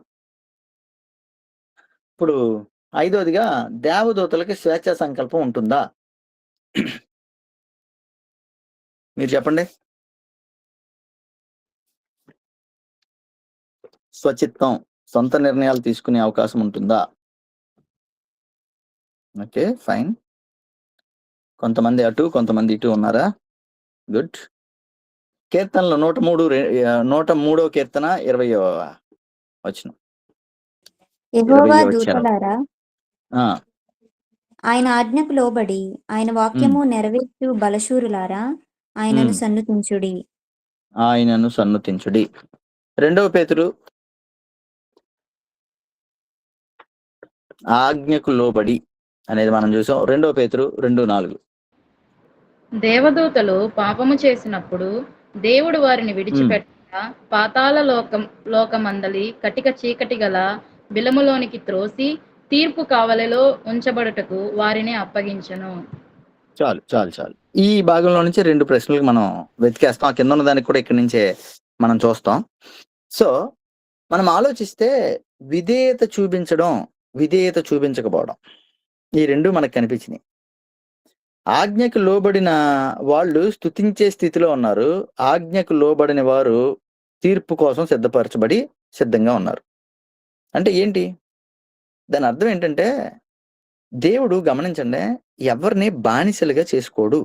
ఇప్పుడు ఐదోదిగా దేవదూతలకి స్వేచ్ఛా సంకల్పం ఉంటుందా? మీరు చెప్పండి. స్వచిత్తం, సొంత నిర్ణయాలు తీసుకునే అవకాశం ఉంటుందా? ఓకే. ఫైన్. కొంతమంది అటు, కొంతమంది ఇటు ఉన్నారా? గుడ్. కీర్తనలు 103 కీర్తన 20వ వచనం. యెహోవా 20వ వచనం. దూతలారా ఆ! ఆయన ఆజ్ఞకు లోబడి ఆయన హ్మ్. వాక్యము నెరవేర్చు బలశూరులారా ఆయనను హ్మ్. సన్నుతించుడి. ఆయనను సన్నుతించుడి. 2 పేతురు ఆజ్ఞకు లోబడి అనేది మనం చూసాం. 2 పేతురు 2:4. దేవదూతలు పాపము చేసినప్పుడు దేవుడు వారిని హ్మ్. విడిచిపెట్టగా పాతాళ లోకమందలి కటిక చీకటి గల బిలములోనికి త్రోసి తీర్పు కావలిలో ఉంచబడుటకు వారిని అప్పగించెను. చాలు. చాలు. చాలు. ఈ భాగంలో నుంచి 2 ప్రశ్నలకు మనం వెతికేస్తాం. ఆ కింద ఉన్న దానికి కూడా ఇక్కడి నుంచే మనం చూస్తాం. సో, మనం ఆలోచిస్తే విధేయత చూపించడం, విధేయత చూపించకపోవడం. ఈ 2 మనకు కనిపించినియి. ఆజ్ఞకు లోబడిన వాళ్ళు స్తుతించే స్థితిలో ఉన్నారు. ఆజ్ఞకు లోబడని వారు తీర్పు కోసం సిద్ధపరచబడి సిద్ధంగా ఉన్నారు. అంటే ఏంటి? దాని అర్థం ఏంటంటే, దేవుడు గమనించండి ఎవరిని బానిసలుగా చేసుకోడు.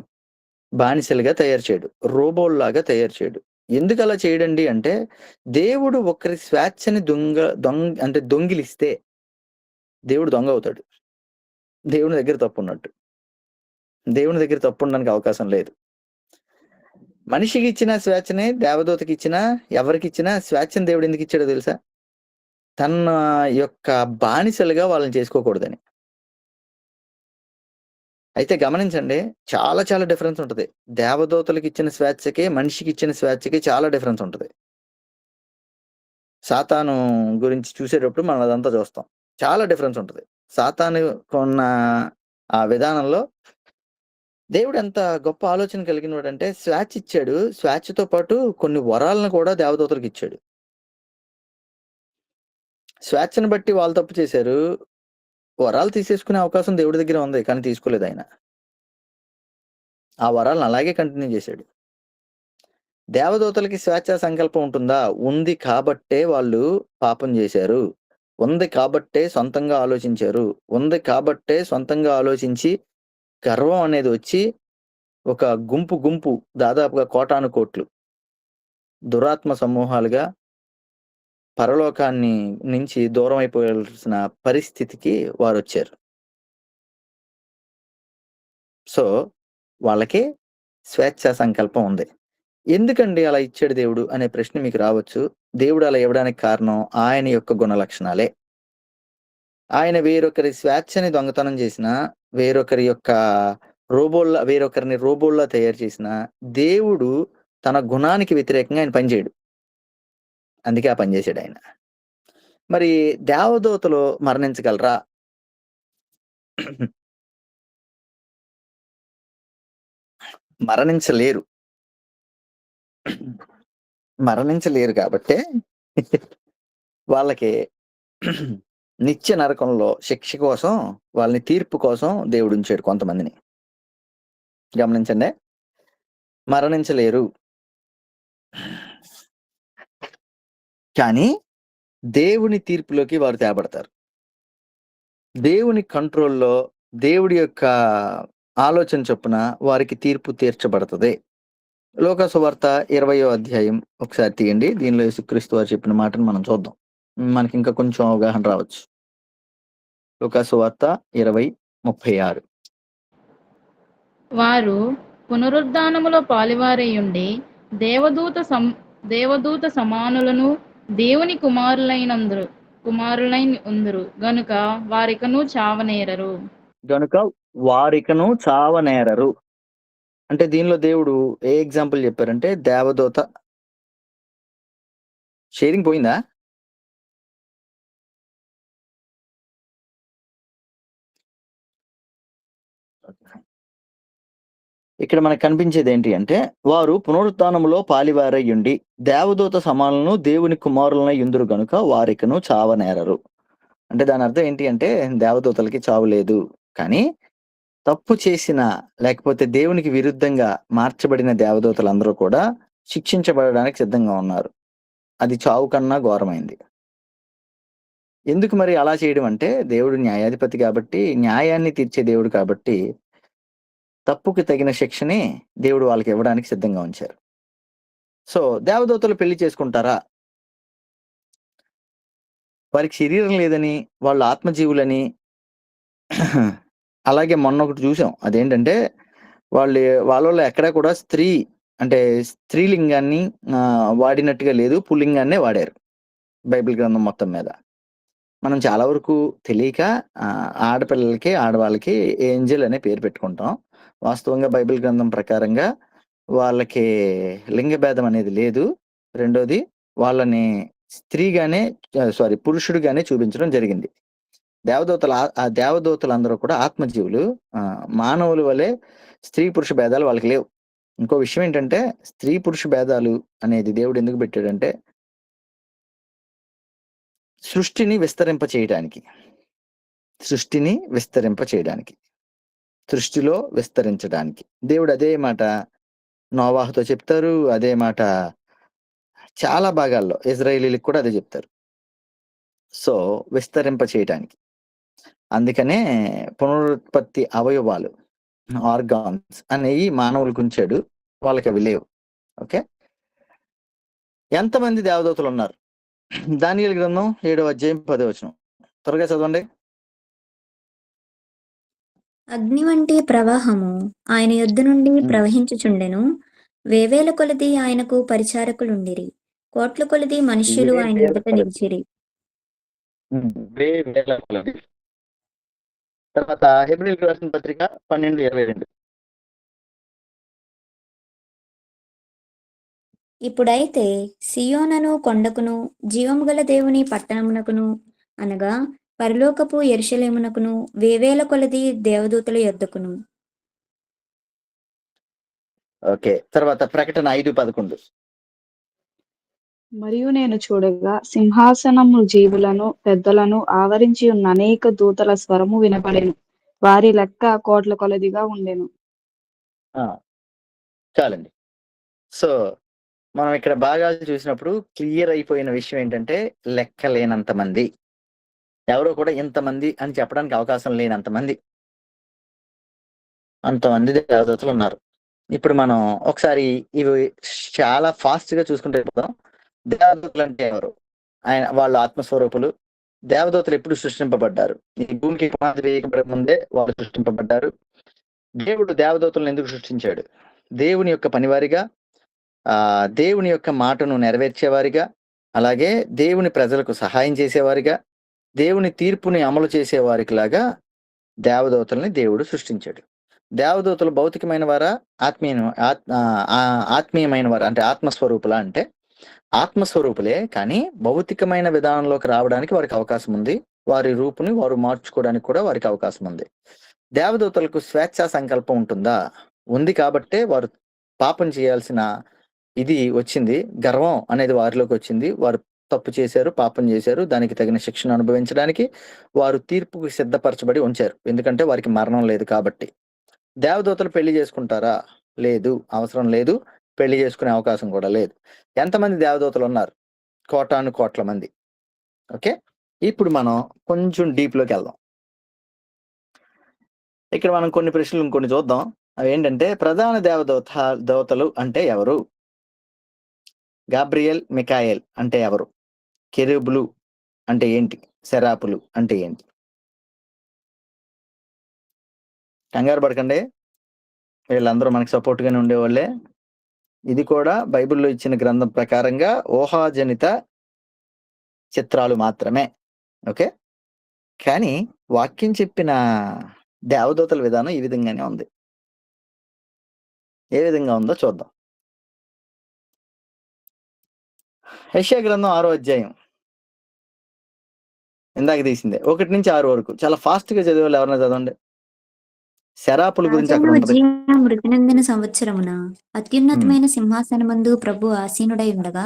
బానిసలుగా తయారు చేయడు. రోబోల్లాగా తయారు చేయడు. ఎందుకలా చేయడండి అంటే, దేవుడు ఒకరి స్వేచ్ఛని దొంగిలిస్తే దేవుడు దొంగ అవుతాడు. దేవుని దగ్గర తప్పున్నట్టు. దేవుని దగ్గర తప్పుండడానికి అవకాశం లేదు. మనిషికిచ్చిన స్వేచ్ఛని దేవదూతకిచ్చినా, ఎవరికిచ్చినా స్వేచ్ఛని దేవుడు ఎందుకిచ్చాడో తెలుసా? తన యొక్క బానిసలుగా వాళ్ళని చేసుకోకూడదని. అయితే గమనించండి చాలా చాలా డిఫరెన్స్ ఉంటది. దేవదూతలకిచ్చిన స్వేచ్ఛకి, మనిషికిచ్చిన స్వేచ్ఛకి చాలా డిఫరెన్స్ ఉంటది. సాతాను గురించి చూసేటప్పుడు మనం అదంతా చూస్తాం. చాలా డిఫరెన్స్ ఉంటది. సాతానుకున్న ఆ విధానంలో దేవుడు ఎంత గొప్ప ఆలోచన కలిగినవాడంటే స్వేచ్ఛ ఇచ్చాడు. స్వేచ్ఛతో పాటు కొన్ని వరాలను కూడా దేవదూతలకిచ్చాడు. స్వేచ్ఛను బట్టి వాళ్ళు తప్పు చేశారు. వరాలు తీసేసుకునే అవకాశం దేవుడి దగ్గర ఉంది. కానీ తీసుకోలేదాయన. ఆ వరాలను అలాగే కంటిన్యూ చేశాడు. దేవదూతలకి స్వేచ్ఛా సంకల్పం ఉంటుందా? ఉంది కాబట్టే వాళ్ళు పాపం చేశారు. ఉంది కాబట్టే సొంతంగా ఆలోచించారు. ఉంది కాబట్టే సొంతంగా ఆలోచించి గర్వం అనేది వచ్చి ఒక గుంపు దాదాపుగా కోటానుకోట్లు దురాత్మ సమూహాలుగా పరలోకాన్ని నుంచి దూరం అయిపోవాల్సిన పరిస్థితికి వారొచ్చారు. సో, వాళ్ళకి స్వేచ్ఛా సంకల్పం ఉంది. ఎందుకండి అలా ఇచ్చాడు దేవుడు అనే ప్రశ్న మీకు రావచ్చు. దేవుడు అలా ఇవ్వడానికి కారణం ఆయన యొక్క గుణ లక్షణాలే. ఆయన వేరొకరి స్వేచ్ఛని దొంగతనం చేసినా, వేరొకరిని రోబోల్లా తయారు చేసినా, దేవుడు తన గుణానికి వ్యతిరేకంగా ఆయన పని చేయడు. అందుకే ఆ పని చేశాడాయన. మరి దేవదూతలు మరణించగలరా? మరణించలేరు. మరణించలేరు కాబట్టే వాళ్ళకి నిత్య నరకంలో శిక్ష కోసం, వాళ్ళని తీర్పు కోసం దేవుడుంచాడు కొంతమందిని. గమనించండి. మరణించలేరు. కానీ దేవుని తీర్పులోకి వారు తేబడతారు. దేవుని కంట్రోల్‌లో, దేవుడి యొక్క ఆలోచన చొప్పున వారికి తీర్పు తీర్చబడతది. లూకా సువార్త 20వ అధ్యాయం ఒకసారి తీయండి. దీనిలో యేసుక్రీస్తు వారు చెప్పిన మాటను మనం చూద్దాం. మనకింకా కొంచెం అవగాహన రావచ్చు. లూకా సువార్త 20:36. వారు పునరుద్ధానములో పాలివారైయుండి దేవదూత సమానులను దేవుని కుమారులైన ఉందురు గనుక వారికను చావనేరరు. గనుక వారికను చావనేరరు. అంటే దీనిలో దేవుడు ఏ ఎగ్జాంపుల్ చెప్పారంటే దేవదూత షేరింగ్ పోయిందా? ఇక్కడ మనకు కనిపించేది ఏంటి అంటే వారు పునరుత్థానములో పాలివారయ్యుండి దేవదూత సమానులను దేవుని కుమారులనై యుందురు గనుక వారికను చావనేరరు. అంటే దాని అర్థం ఏంటి అంటే దేవదూతలకి చావు లేదు. కానీ తప్పు చేసిన లేకపోతే దేవునికి విరుద్ధంగా మార్చబడిన దేవదూతలందరూ కూడా శిక్షించబడడానికి సిద్ధంగా ఉన్నారు. అది చావు కన్నా ఘోరమైంది. ఎందుకు మరి అలా చేయడం అంటే దేవుడు న్యాయాధిపతి కాబట్టి, న్యాయాన్ని తీర్చే దేవుడు కాబట్టి తప్పుకి తగిన శిక్షని దేవుడు వాళ్ళకి ఇవ్వడానికి సిద్ధంగా ఉంచారు. సో దేవదూతలు పెళ్లి చేసుకుంటారా? వారికి శరీరం లేదని, వాళ్ళు ఆత్మజీవులని అలాగే మొన్న ఒకటి చూసాం. అదేంటంటే వాళ్ళలో ఎక్కడా కూడా స్త్రీ అంటే స్త్రీలింగాన్ని వాడినట్టుగా లేదు. పుల్లింగాన్నే వాడారు బైబిల్ గ్రంథం మొత్తం మీద. మనం చాలా వరకు తెలియక ఆడపిల్లలకి, ఆడవాళ్ళకి ఏంజెల్ అనే పేరు పెట్టుకుంటాం. వాస్తవంగా బైబిల్ గ్రంథం ప్రకారంగా వాళ్ళకి లింగ భేదం అనేది లేదు. రెండోది వాళ్ళని పురుషుడిగానే చూపించడం జరిగింది. దేవదూతలందరూ కూడా ఆత్మజీవులు. మానవుల వలె స్త్రీ పురుష భేదాలు వాళ్ళకి లేవు. ఇంకో విషయం ఏంటంటే స్త్రీ పురుష భేదాలు అనేది దేవుడు ఎందుకు పెట్టాడంటే సృష్టిని విస్తరింప చేయడానికి, సృష్టిలో విస్తరించడానికి. దేవుడు అదే మాట నోవాహుతో చెప్తారు. అదే మాట చాలా భాగాల్లో ఇజ్రాయేలీలకు కూడా అదే చెప్తారు. సో విస్తరింప చేయడానికి. అందుకనే పునరుత్పత్తి అవయవాలు, ఆర్గాన్స్ అనేవి మానవులకు ఉంచాడు. వాళ్ళకి అవి లేవు. ఓకే, ఎంతమంది దేవదూతలు ఉన్నారు? దానియేలు గ్రంథం 7వ అధ్యాయం 10వ వచనం త్వరగా చదవండి. అగ్ని వంటి ప్రవాహము ఆయన యొద్ద నుండి ప్రవహించుచుండెను. వేవేల కొలది ఆయనకు పరిచారకులుండిరి. కోట్ల కొలది మనుష్యులు ఆయన ఎదుట నిలిచిరి. తర్వాత హెబ్రీయులకు రాసిన పత్రిక 12:22. ఇప్పుడైతే సియోనను కొండకును జీవము గల దేవుని పట్టణమునకును అనగా పరలోకపు యెరూషలేమునకును వేవేల కొలది దేవదూతల యొద్దకును. ఓకే, తర్వాత ప్రకటన 5:11. మరియు నేను చూడగా సింహాసనము జీవులను పెద్దలను ఆవరించి ఉన్న అనేక దూతల స్వరము వినపడెను. వారి లెక్క కోట్ల కొలదిగా ఉండెను. చాలండి. సో మనం ఇక్కడ భాగాలు చూసినప్పుడు క్లియర్ అయిపోయిన విషయం ఏంటంటే లెక్కలేనంత మంది, ఎవరో కూడా ఇంతమంది అని చెప్పడానికి అవకాశం లేనంతమంది, అంతమంది దేవదూతలు ఉన్నారు. ఇప్పుడు మనం ఒకసారి ఇవి చాలా ఫాస్ట్ గా చూసుకుంటే పోదాం. దేవదూతలు అంటే ఎవరు? వాళ్ళు ఆత్మస్వరూపులు. దేవదూతలు ఎప్పుడు సృష్టింపబడ్డారు? ఈ భూమికి పునాది వేయబడే ముందే వాళ్ళు సృష్టింపబడ్డారు. దేవుడు దేవదూతలను ఎందుకు సృష్టించాడు? దేవుని యొక్క పనివారిగా, దేవుని యొక్క మాటను నెరవేర్చేవారిగా, అలాగే దేవుని ప్రజలకు సహాయం చేసేవారిగా, దేవుని తీర్పుని అమలు చేసేవారికి లాగా దేవదూతల్ని దేవుడు సృష్టించాడు. దేవదూతలు భౌతికమైన వారా, ఆత్మీయమైన వారా? అంటే ఆత్మస్వరూపులా అంటే ఆత్మస్వరూపులే, కానీ భౌతికమైన విధానంలోకి రావడానికి వారికి అవకాశం ఉంది. వారి రూపుని వారు మార్చుకోవడానికి కూడా వారికి అవకాశం ఉంది. దేవదూతలకు స్వేచ్ఛా సంకల్పం ఉంటుందా? ఉంది కాబట్టే వారు పాపం చేయాల్సిన ఇది వచ్చింది. గర్వం అనేది వారిలోకి వచ్చింది. వారు తప్పు చేశారు, పాపం చేశారు. దానికి తగిన శిక్షను అనుభవించడానికి వారు తీర్పుకు సిద్ధపరచబడి ఉంచారు. ఎందుకంటే వారికి మరణం లేదు కాబట్టి. దేవదూతలు పెళ్లి చేసుకుంటారా? లేదు, అవసరం లేదు. పెళ్లి చేసుకునే అవకాశం కూడా లేదు. ఎంతమంది దేవదూతలు ఉన్నారు? కోటాను కోట్ల మంది. ఓకే, ఇప్పుడు మనం కొంచెం డీప్లోకి వెళ్దాం. ఇక్కడ మనం కొన్ని ప్రశ్నలు ఇంకొన్ని చూద్దాం. అవి ఏంటంటే, ప్రధాన దేవతలు అంటే ఎవరు? గాబ్రియల్, మికాయల్ అంటే ఎవరు? కెరూబులు అంటే ఏంటి? సెరాపులు అంటే ఏంటి? కంగారు పడకండి, వీళ్ళందరూ మనకి సపోర్ట్ గానే ఉండేవాళ్ళే. ఇది కూడా బైబిల్లో ఇచ్చిన గ్రంథం ప్రకారంగా ఊహాజనిత చిత్రాలు మాత్రమే. ఓకే, కానీ వాక్యం చెప్పిన దేవదూతల విధానం ఈ విధంగానే ఉంది. ఏ విధంగా ఉందో చూద్దాం. యెషయా గ్రంథం 6వ అధ్యాయం, ఇందాక తీసిందే, 1 నుంచి 6 వరకు. చాలా ఫాస్ట్ గా చదివేవాళ్ళు ఎవరైనా చదవండి. శరాపుల గురించి అక్కడ ఉంటది. మృతినందిన సంవత్సరమున అత్యున్నతమైన సింహాసనమందు ప్రభు ఆసీనుడై ఉండగా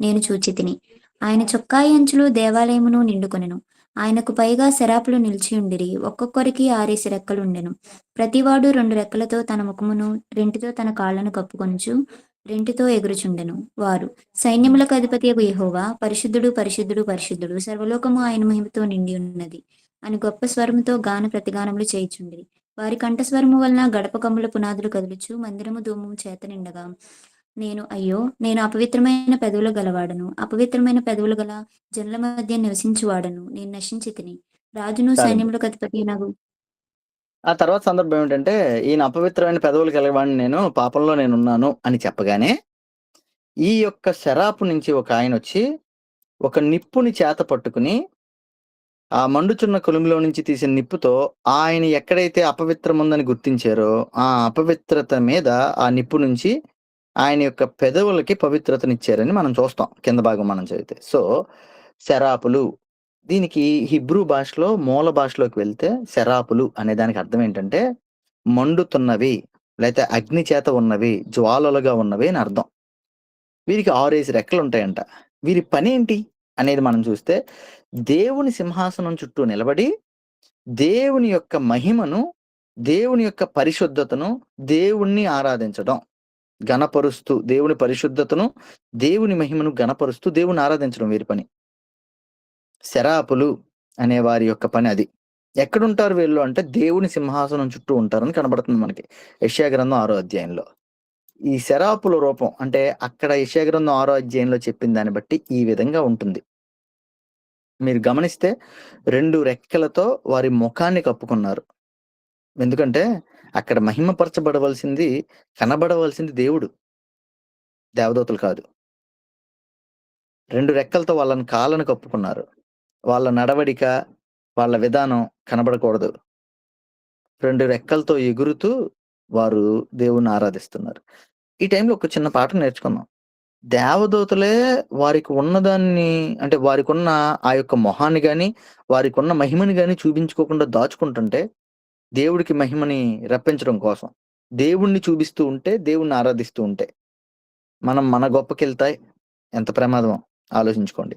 నేను చూచితిని. ఆయన చొక్కాయి అంచులు దేవాలయమును నిండుకొనెను. ఆయనకు పైగా శరాపులు నిలిచియుండిరి. ఒక్కొక్కరికి 6 రెక్కలుండెను. ప్రతివాడు 2 రెక్కలతో తన ముఖమును, 2 తన కాళ్లను కప్పుకొనుచు 2 ఎగురుచుండెను. వారు, సైన్యములకు అధిపతియగు యెహోవా, పరిశుద్ధుడు పరిశుద్ధుడు పరిశుద్ధుడు, సర్వలోకము ఆయన మహిమతో నిండి ఉన్నది అని గొప్ప స్వరముతో గాన ప్రతిగానములు చేయుచుండిరి. వారి కంఠస్వరము వలన గడప కమ్ముల పునాదులు కదులుచు మందిరము ధూమము చేత నిండగా నేను, అయ్యో, నేను అపవిత్రమైన పెదవులు గలవాడను, అపవిత్రమైన పెదవులు గల జనుల మధ్య నివసించువాడను, నేను నశించి తిని. రాజును సైన్యములకు అధిపతి నగు. ఆ తర్వాత సందర్భం ఏమిటంటే, ఈయన అపవిత్రమైన పెదవులు కలిగవాడిని, నేను పాపంలో నేనున్నాను అని చెప్పగానే, ఈ యొక్క శరాపు నుంచి ఒక ఆయన వచ్చి ఒక నిప్పుని చేత పట్టుకుని ఆ మండుచున్న కొలుములో నుంచి తీసిన నిప్పుతో ఆయన ఎక్కడైతే అపవిత్రం ఉందని గుర్తించారో ఆ అపవిత్రత మీద ఆ నిప్పు నుంచి ఆయన యొక్క పెదవులకి పవిత్రతనిచ్చారని మనం చూస్తాం కింద భాగం మనం చదివితే. సో శరాపులు, దీనికి హిబ్రూ భాషలో మూల భాషలోకి వెళ్తే శరాపులు అనే దానికి అర్థం ఏంటంటే మండుతున్నవి, లేకపోతే అగ్ని చేత ఉన్నవి, జ్వాలలుగా ఉన్నవి అని అర్థం. వీరికి 6 రెక్కలు ఉంటాయంట. వీరి పని ఏంటి అనేది మనం చూస్తే, దేవుని సింహాసనం చుట్టూ నిలబడి దేవుని యొక్క మహిమను, దేవుని యొక్క పరిశుద్ధతను, దేవుణ్ణి ఆరాధించడం, గణపరుస్తూ దేవుని పరిశుద్ధతను, దేవుని మహిమను గణపరుస్తూ దేవుని ఆరాధించడం వీరి పని. శరాపులు అనే వారి యొక్క పని అది. ఎక్కడుంటారు వీళ్ళు అంటే దేవుని సింహాసనం చుట్టూ ఉంటారని కనబడుతుంది మనకి యెషయా గ్రంథం 6వ అధ్యాయంలో. ఈ శరాపుల రూపం అంటే అక్కడ యెషయా గ్రంథం 6వ అధ్యాయంలో చెప్పిన దాన్ని బట్టి ఈ విధంగా ఉంటుంది. మీరు గమనిస్తే 2 రెక్కలతో వారి ముఖాన్ని కప్పుకున్నారు. ఎందుకంటే అక్కడ మహిమపరచబడవలసింది, కనబడవలసింది దేవుడు, దేవదూతలు కాదు. 2 రెక్కలతో వాళ్ళని కాళ్ళను కప్పుకున్నారు. వాళ్ళ నడవడిక, వాళ్ళ విధానం కనబడకూడదు. 2 రెక్కలతో ఎగురుతూ వారు దేవుణ్ణి ఆరాధిస్తున్నారు. ఈ టైంలో ఒక చిన్న పాఠం నేర్చుకుందాం. దేవదూతలే వారికి ఉన్నదాన్ని, అంటే వారికి ఉన్న ఆ యొక్క మొహాన్ని గాని, వారికి ఉన్న మహిమని గాని చూపించుకోకుండా దాచుకుంటుంటే, దేవుడికి మహిమని రప్పించడం కోసం దేవుణ్ణి చూపిస్తూ ఉంటే, దేవుణ్ణి ఆరాధిస్తూ ఉంటే మనం మన గొప్పకెళ్తాయి. ఎంత ప్రమాదం ఆలోచించుకోండి.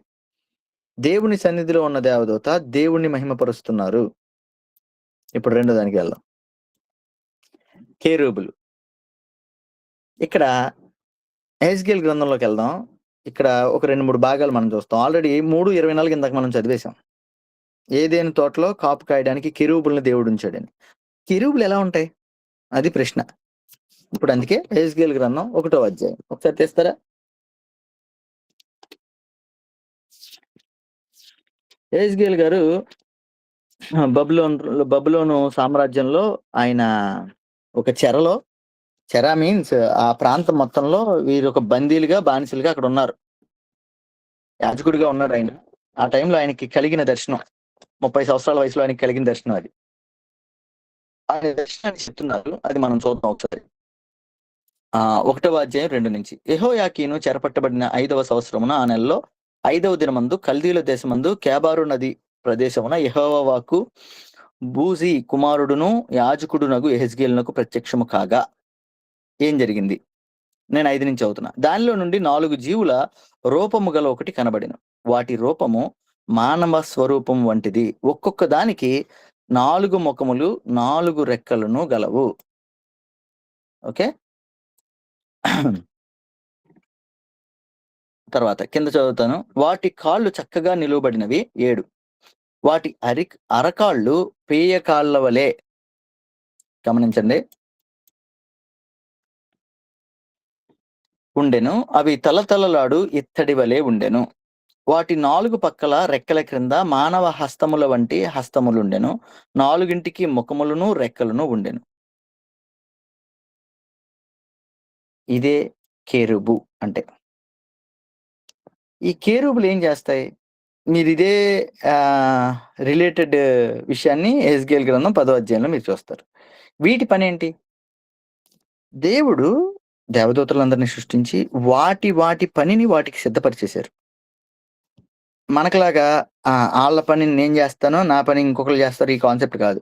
దేవుని సన్నిధిలో ఉన్న దేవదూత దేవుణ్ణి మహిమపరుస్తున్నారు. ఇప్పుడు రెండో దానికి వెళ్దాం. కెరూబులు. ఇక్కడ ఎహెజ్కేలు గ్రంథంలోకి వెళ్దాం. ఇక్కడ ఒక 2-3 భాగాలు మనం చూస్తాం. ఆల్రెడీ 3:24 కిందక మనం చదివేశాం. ఏదేని తోటలో కాపు కాయడానికి కెరూబుల్ని దేవుడు ఉంచాడని. కెరూబులు ఎలా ఉంటాయి అది ప్రశ్న. ఇప్పుడు అందుకే ఎహెజ్కేలు గ్రంథం 1వ అధ్యాయం ఒకసారి తెస్తారా? ఎహెజ్కేలు గారు బబులోను సామ్రాజ్యంలో ఆయన ఒక చెర మీన్స్ ఆ ప్రాంతం మొత్తంలో వీరు ఒక బందీలుగా, బానిసలుగా అక్కడ ఉన్నారు. యాజకుడిగా ఉన్నాడు ఆయన. ఆ టైంలో ఆయనకి కలిగిన దర్శనం, 30 సంవత్సరాల వయసులో ఆయనకి కలిగిన దర్శనం అది. ఆయన దర్శనాన్ని చెప్తున్నారు, అది మనం చూద్దాం ఒకసారి. 1వ అధ్యాయం 2 నుంచి. యెహోయాకీను చెరపట్టబడిన 5వ సంవత్సరమున ఆ నెలలో 5వ దినమందు కల్దీల దేశమందు కేబారు నది ప్రదేశమున యెహోవా వాక్కు బూజీ కుమారుడును యాజకుడునగు యెహెజ్కేలునకు ప్రత్యక్షము కాగా ఏం జరిగింది? నేను 5 నుంచి చదువుతున్నా. దానిలో నుండి 4 జీవుల రూపము గల ఒకటి కనబడెను. వాటి రూపము మానవ స్వరూపం వంటిది. ఒక్కొక్క దానికి 4 ముఖములు 4 రెక్కలను గలవు. ఓకే. తర్వాత కింద చదువుతాను. వాటి కాళ్ళు చక్కగా నిలువబడినవి 7. వాటి అరకాళ్ళు పేయకాళ్ళ వలె, గమనించండి, ఉండెను. అవి తలతలలాడు ఇత్తడి వలె ఉండెను. వాటి 4 పక్కల రెక్కల క్రింద మానవ హస్తముల వంటి హస్తములుండెను. 4గింటికి ముఖములను రెక్కలను ఉండెను. ఇదే కేరుబు అంటే. ఈ కేరుబులు ఏం చేస్తాయి? మీరు ఇదే రిలేటెడ్ విషయాన్ని యెహెజ్కేలు గ్రంథం 10వ అధ్యాయంలో మీరు చూస్తారు. వీటి పని ఏంటి? దేవుడు దేవదూతలందరినీ సృష్టించి వాటి పనిని వాటికి సిద్ధపరిచేశారు. మనకులాగా వాళ్ళ పని నేను చేస్తాను, నా పని ఇంకొకరు చేస్తారు, ఈ కాన్సెప్ట్ కాదు.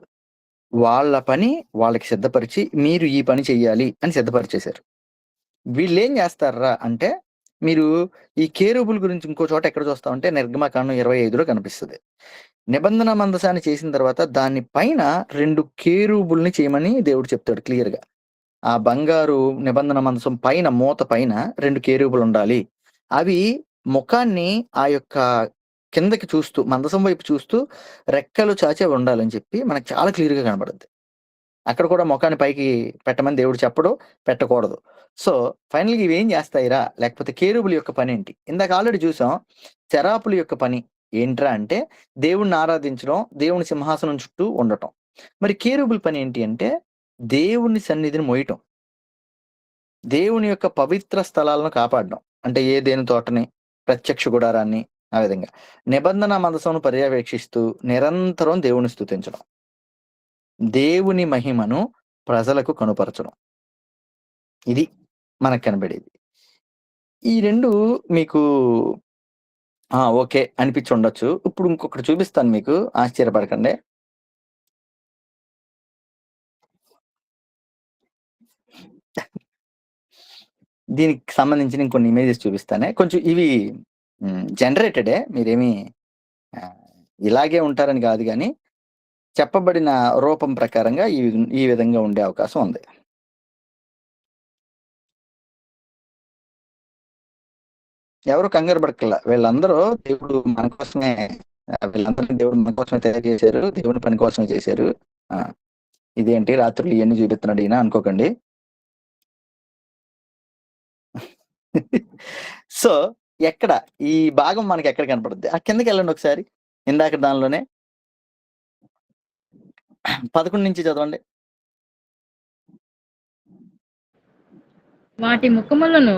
వాళ్ళ పని వాళ్ళకి సిద్ధపరిచి మీరు ఈ పని చెయ్యాలి అని సిద్ధపరిచేశారు. వీళ్ళేం చేస్తారా అంటే, మీరు ఈ కేరుబుల గురించి ఇంకో చోట ఎక్కడ చూస్తామంటే నిర్గమకాండం 25లో కనిపిస్తుంది. నిబంధన మందసాన్ని చేసిన తర్వాత దాని పైన 2 కేరుబుల్ని చేయమని దేవుడు చెప్తాడు క్లియర్గా. ఆ బంగారు నిబంధన మందసం పైన మూత పైన 2 కేరుబులు ఉండాలి. అవి ముఖాన్ని ఆ యొక్క కిందకి చూస్తూ మందసం వైపు చూస్తూ రెక్కలు చాచి ఉండాలని చెప్పి మనకు చాలా క్లియర్గా కనబడుద్ది. అక్కడ కూడా ముఖాన్ని పైకి పెట్టమని దేవుడు చెప్పడు, పెట్టకూడదు. సో ఫైనల్గా ఇవి ఏం చేస్తాయిరా, లేకపోతే కేరుబుల యొక్క పని ఏంటి? ఇందాక ఆల్రెడీ చూసాం. చెరాపుల యొక్క పని ఏంట్రా అంటే దేవుణ్ణి ఆరాధించడం, దేవుని సింహాసనం చుట్టూ ఉండటం. మరి కేరుబుల పని ఏంటి అంటే దేవుని సన్నిధిని మోయటం, దేవుని యొక్క పవిత్ర స్థలాలను కాపాడడం. అంటే ఏదైనా తోటని, ప్రత్యక్ష గుడారాన్ని, ఆ విధంగా నిబంధన మందసమును పర్యవేక్షిస్తూ నిరంతరం దేవుని స్తుతించడం, దేవుని మహిమను ప్రజలకు కనుపరచడం. ఇది మనకు కనబడేది. ఈ 2 మీకు ఓకే అనిపించి ఉండొచ్చు. ఇప్పుడు ఇంకొకటి చూపిస్తాను మీకు, ఆశ్చర్యపడకండి. దీనికి సంబంధించిన ఇంకొన్ని ఇమేజెస్ చూపిస్తానే. కొంచెం ఇవి జనరేటెడే, మీరేమి ఇలాగే ఉంటారని కాదు, కానీ చెప్పబడిన రూపం ప్రకారంగా ఈ విధంగా ఉండే అవకాశం ఉంది. ఎవరు కంగారు పడకల్లా. వీళ్ళందరూ దేవుడు మన కోసమే, వీళ్ళందరినీ దేవుడు మన కోసమే తయారు చేశారు, దేవుని పని కోసమే చేశారు. ఇదేంటి రాత్రులు ఇవన్నీ చూపిస్తున్నాడు ఈయన అనుకోకండి. సో ఎక్కడ ఈ భాగం మనకి ఎక్కడ కనపడుద్ది? ఆ కిందకి వెళ్ళండి ఒకసారి. ఇందాక దానిలోనే 11 నుంచి చదవండి. వాటి ముఖములను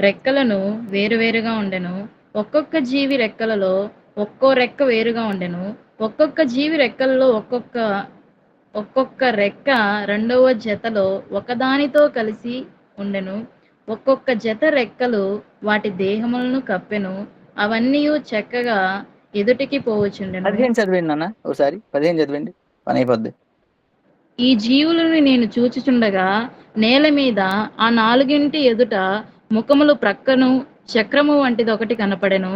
రెక్కలను వేరువేరుగా ఉండెను. ఒక్కొక్క జీవి రెక్కలలో ఒక్కో రెక్క వేరుగా ఉండెను. ఒక్కొక్క జీవి రెక్కలలో ఒక్కొక్క రెక్క రెండవ జతలో ఒకదానితో కలిసి ఉండెను. ఒక్కొక్క జత రెక్కలు వాటి దేహములను కప్పెను. అవన్నీ చక్కగా ఎదుటికి పోవచుండెను. 15 చదివండి నాన్న ఒకసారి. 15 చదివండి, పని అయిపోద్ది. ఈ జీవులను నేను చూచుచుండగా నేల మీద ఆ 4గింటి ఎదుట ముఖములు ప్రక్కను చక్రము వంటిది ఒకటి కనపడెను.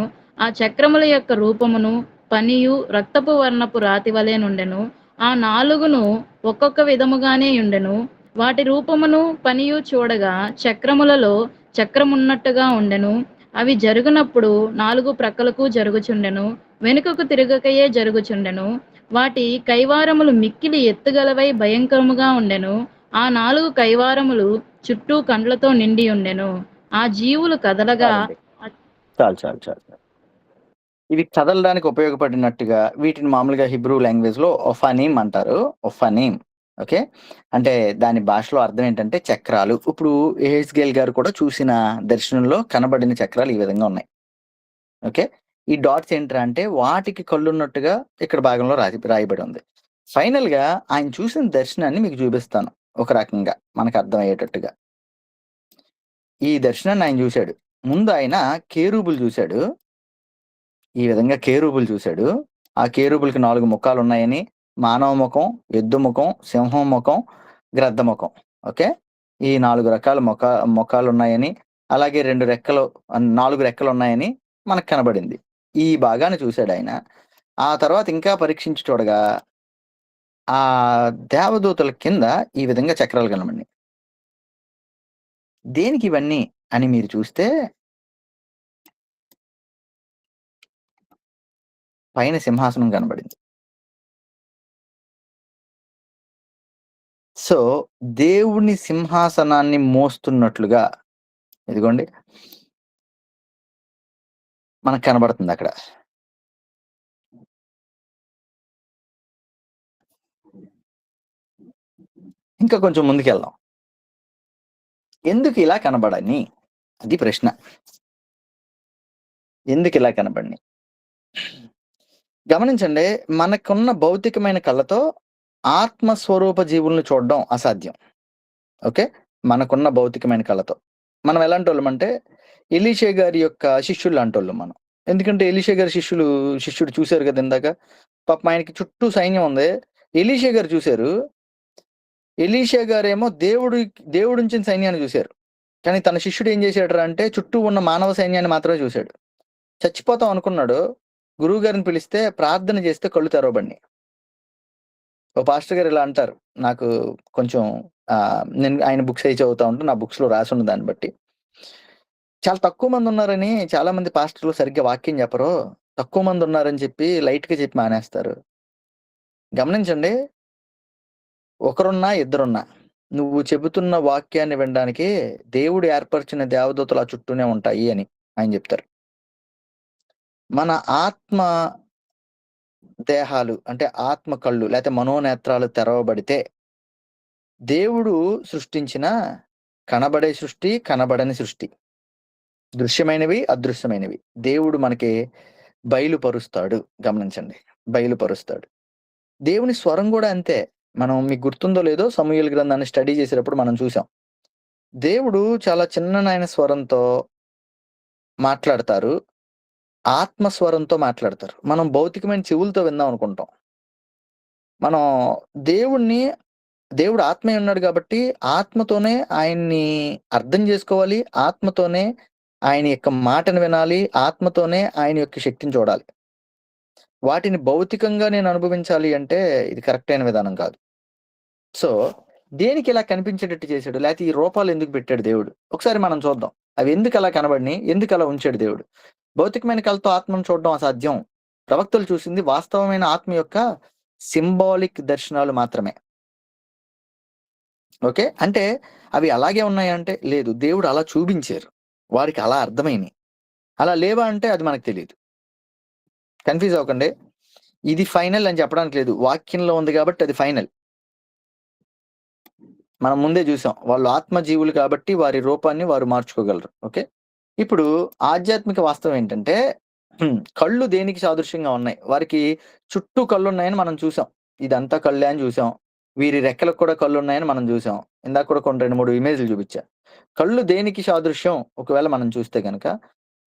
ఆ చక్రముల యొక్క రూపమును పనియు రక్తపు వర్ణపు రాతి వలె నుండెను. ఆ 4 ఒక్కొక్క విధముగానే ఉండెను. వాటి రూపమును పనియు చూడగా చక్రములలో చక్రమున్నట్టుగా ఉండెను. అవి జరుగునప్పుడు 4 ప్రక్కలకు జరుగుచుండెను, వెనుకకు తిరగకయే జరుగుచుండెను. వాటి కైవారములు మిక్కిలి ఎత్తుగలవై భయంకరముగా ఉండెను. ఆ 4 కైవారములు చుట్టూ కండ్లతో నిండి ఉండెను. ఆ జీవులు కదలగా చాలు. ఇవి కదలడానికి ఉపయోగపడినట్టుగా వీటిని మామూలుగా హిబ్రూ లాంగ్వేజ్ లో ఒఫానీమ్ అంటారు. ఒఫానీమ్, ఓకే. అంటే దాని భాషలో అర్థం ఏంటంటే చక్రాలు. ఇప్పుడు యెహెజ్కేలు గారు కూడా చూసిన దర్శనంలో కనబడిన చక్రాలు ఈ విధంగా ఉన్నాయి. ఓకే. ఈ డాట్స్ ఏంట్రా అంటే వాటికి కళ్ళున్నట్టుగా ఇక్కడ భాగంలో రాయబడి ఉంది. ఫైనల్ గా ఆయన చూసిన దర్శనాన్ని మీకు చూపిస్తాను ఒక రకంగా మనకు అర్థమయ్యేటట్టుగా. ఈ దర్శనాన్ని ఆయన చూశాడు. ముందు ఆయన కేరూబులు చూశాడు, ఈ విధంగా కేరూబులు చూశాడు. ఆ కేరూబులకి 4 ముఖాలు ఉన్నాయని, మానవ ముఖం, ఎద్దు ముఖం, సింహం ముఖం, గ్రద్ద ముఖం. ఓకే, ఈ 4 రకాల ముఖాలు ఉన్నాయని, అలాగే 4 రెక్కలు ఉన్నాయని మనకు కనబడింది. ఈ భాగాన్ని చూశాడు ఆయన. ఆ తర్వాత ఇంకా పరీక్షించి చూడగా ఆ దేవదూతల కింద ఈ విధంగా చక్రాలు కనబడినాయి. దేనికి ఇవన్నీ అని మీరు చూస్తే పైన సింహాసనం కనబడింది. సో దేవుని సింహాసనాన్ని మోస్తున్నట్లుగా ఇదిగోండి మనకు కనబడుతుంది అక్కడ. ఇంకా కొంచెం ముందుకెళ్దాం. ఎందుకు ఇలా కనబడని అది ప్రశ్న. ఎందుకు ఇలా కనబడని గమనించండి. మనకున్న భౌతికమైన కళ్ళతో ఆత్మస్వరూప జీవులను చూడడం అసాధ్యం. ఓకే, మనకున్న భౌతికమైన కళ్ళతో మనం ఎలాంటి వాళ్ళం అంటే ఎలీషా గారి యొక్క శిష్యులు లాంటి వాళ్ళం మనం. ఎందుకంటే ఎలీషా గారి శిష్యుడు చూశారు కదా ఇందాక, పాపం ఆయనకి చుట్టూ సైన్యం ఉంది. ఎలీషా గారు చూశారు. ఎలీషా గారేమో దేవుడు ఉంచిన సైన్యాన్ని చూశారు. కానీ తన శిష్యుడు ఏం చేశాడు అంటే చుట్టూ ఉన్న మానవ సైన్యాన్ని మాత్రమే చూశాడు. చచ్చిపోతాం అనుకున్నాడు. గురువు గారిని పిలిస్తే ప్రార్థన చేస్తే కళ్ళు తెరవబడినాయి. ఓ పాస్టర్ గారు ఇలా అంటారు, నాకు కొంచెం నేను ఆయన బుక్స్ అయి చదువుతా ఉంటే నా బుక్స్ లో రాసి ఉన్న దాన్ని బట్టి చాలా తక్కువ మంది ఉన్నారని చాలా మంది పాస్టర్లు సరిగ్గా వాక్యం చెప్పరు, తక్కువ మంది ఉన్నారని చెప్పి లైట్ గా చెప్పి మానేస్తారు. గమనించండి, ఒకరున్నా ఇద్దరున్నా నువ్వు చెబుతున్న వాక్యాన్ని వినడానికి దేవుడు ఏర్పరిచిన దేవదూతలు ఆ చుట్టూనే ఉంటాయి అని ఆయన చెప్తారు. మన ఆత్మ దేహాలు అంటే ఆత్మ కళ్ళు లేకపోతే మనోనేత్రాలు తెరవబడితే దేవుడు సృష్టించిన కనబడే సృష్టి, కనబడని సృష్టి, దృశ్యమైనవి, అదృశ్యమైనవి దేవుడు మనకి బయలుపరుస్తాడు. గమనించండి, బయలుపరుస్తాడు. దేవుని స్వరం కూడా అంతే. మనం మీకు గుర్తుందో లేదో సమూయేలు గ్రంథాన్ని స్టడీ చేసేటప్పుడు మనం చూసాం. దేవుడు చాలా చిన్ననైన స్వరంతో మాట్లాడతారు, ఆత్మస్వరంతో మాట్లాడతారు. మనం భౌతికమైన చెవులతో విందాం అనుకుంటాం. మనం దేవుడు ఆత్మే ఉన్నాడు కాబట్టి ఆత్మతోనే ఆయన్ని అర్థం చేసుకోవాలి, ఆత్మతోనే ఆయన యొక్క మాటను వినాలి, ఆత్మతోనే ఆయన యొక్క శక్తిని చూడాలి. వాటిని భౌతికంగా నేను అనుభవించాలి అంటే ఇది కరెక్ట్ అయిన విధానం కాదు. సో దేనికి ఇలా కనిపించేటట్టు చేశాడు, లేకపోతే ఈ రూపాలు ఎందుకు పెట్టాడు దేవుడు? ఒకసారి మనం చూద్దాం. అవి ఎందుకు అలా కనబడినాయి, ఎందుకు అలా ఉంచాడు దేవుడు? భౌతికమైన కళతో ఆత్మను చూడడం అసాధ్యం. ప్రవక్తలు చూసింది వాస్తవమైన ఆత్మ యొక్క సింబాలిక్ దర్శనాలు మాత్రమే. ఓకే, అంటే అవి అలాగే ఉన్నాయంటే లేదు, దేవుడు అలా చూపించారు, వారికి అలా అర్థమైనాయి. అలా లేవా అంటే అది మనకు తెలియదు. కన్ఫ్యూజ్ అవ్వకండి. ఇది ఫైనల్ అని చెప్పడానికి లేదు, వాక్యంలో ఉంది కాబట్టి అది ఫైనల్. మనం ముందే చూసాం, వాళ్ళు ఆత్మజీవులు కాబట్టి వారి రూపాన్ని వారు మార్చుకోగలరు. ఓకే, ఇప్పుడు ఆధ్యాత్మిక వాస్తవం ఏంటంటే కళ్ళు దేనికి సాదృశ్యంగా ఉన్నాయి? వారికి చుట్టూ కళ్ళు ఉన్నాయని మనం చూసాం. ఇదంతా కళ్ళే అని చూసాం. వీరి రెక్కలకు కూడా కళ్ళు ఉన్నాయని మనం చూసాం. ఇందాక కూడా కొన్ని 2-3 ఇమేజ్లు చూపించా. కళ్ళు దేనికి సాదృశ్యం? ఒకవేళ మనం చూస్తే గనక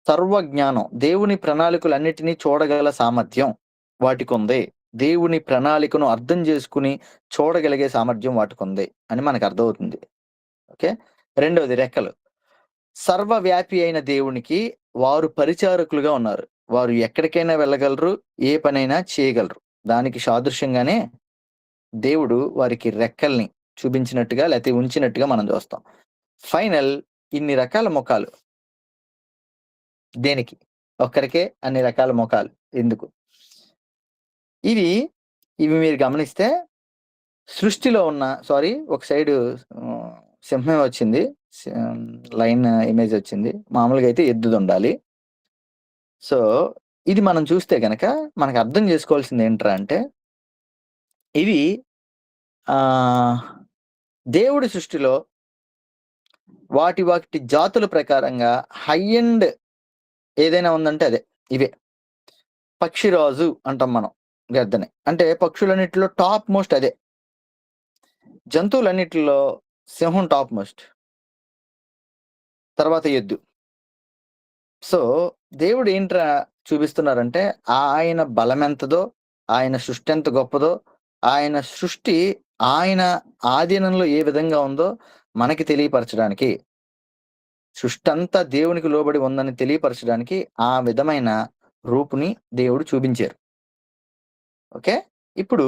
సర్వజ్ఞానం, దేవుని ప్రణాళికలన్నిటినీ చూడగల సామర్థ్యం వాటికి ఉంది. దేవుని ప్రణాళికను అర్థం చేసుకుని చూడగలిగే సామర్థ్యం వాటికి ఉంది అని మనకు అర్థమవుతుంది. ఓకే, రెండవది రెక్కలు. సర్వవ్యాపి అయిన దేవునికి వారు పరిచారకులుగా ఉన్నారు. వారు ఎక్కడికైనా వెళ్ళగలరు, ఏ పనైనా చేయగలరు. దానికి సాదృశ్యంగానే దేవుడు వారికి రెక్కల్ని చూపించినట్టుగా లేకపోతే ఉంచినట్టుగా మనం చూస్తాం. ఫైనల్, ఇన్ని రకాల ముఖాలు దేనికి? ఒక్కరికే అన్ని రకాల ముఖాలు ఎందుకు? ఇవి మీరు గమనిస్తే సృష్టిలో ఉన్న ఒక సైడ్ సింహం వచ్చింది, లైన్ ఇమేజ్ వచ్చింది. మామూలుగా అయితే ఎద్దుది ఉండాలి. సో ఇది మనం చూస్తే గనక మనకు అర్థం చేసుకోవాల్సింది ఏంట్రా అంటే ఇవి దేవుడి సృష్టిలో వాటి జాతుల ప్రకారంగా హై ఎండ్ ఏదైనా ఉందంటే అదే ఇవే. పక్షిరాజు అంటాం మనం గద్దనే, అంటే పక్షులన్నిటిలో టాప్ మోస్ట్ అదే. జంతువులన్నిటిలో సింహం టాప్ మోస్ట్, తర్వాత ఎద్దు. సో దేవుడు ఏంట్రా చూపిస్తున్నారంటే ఆయన బలం ఎంతదో ఆయన సృష్టి ఎంత గొప్పదో, ఆయన సృష్టి ఆయన ఆధీనంలో ఏ విధంగా ఉందో మనకి తెలియపరచడానికి, సృష్టి అంతా దేవునికి లోబడి ఉందని తెలియపరచడానికి ఆ విధమైన రూపుని దేవుడు చూపించారు. ఓకే. ఇప్పుడు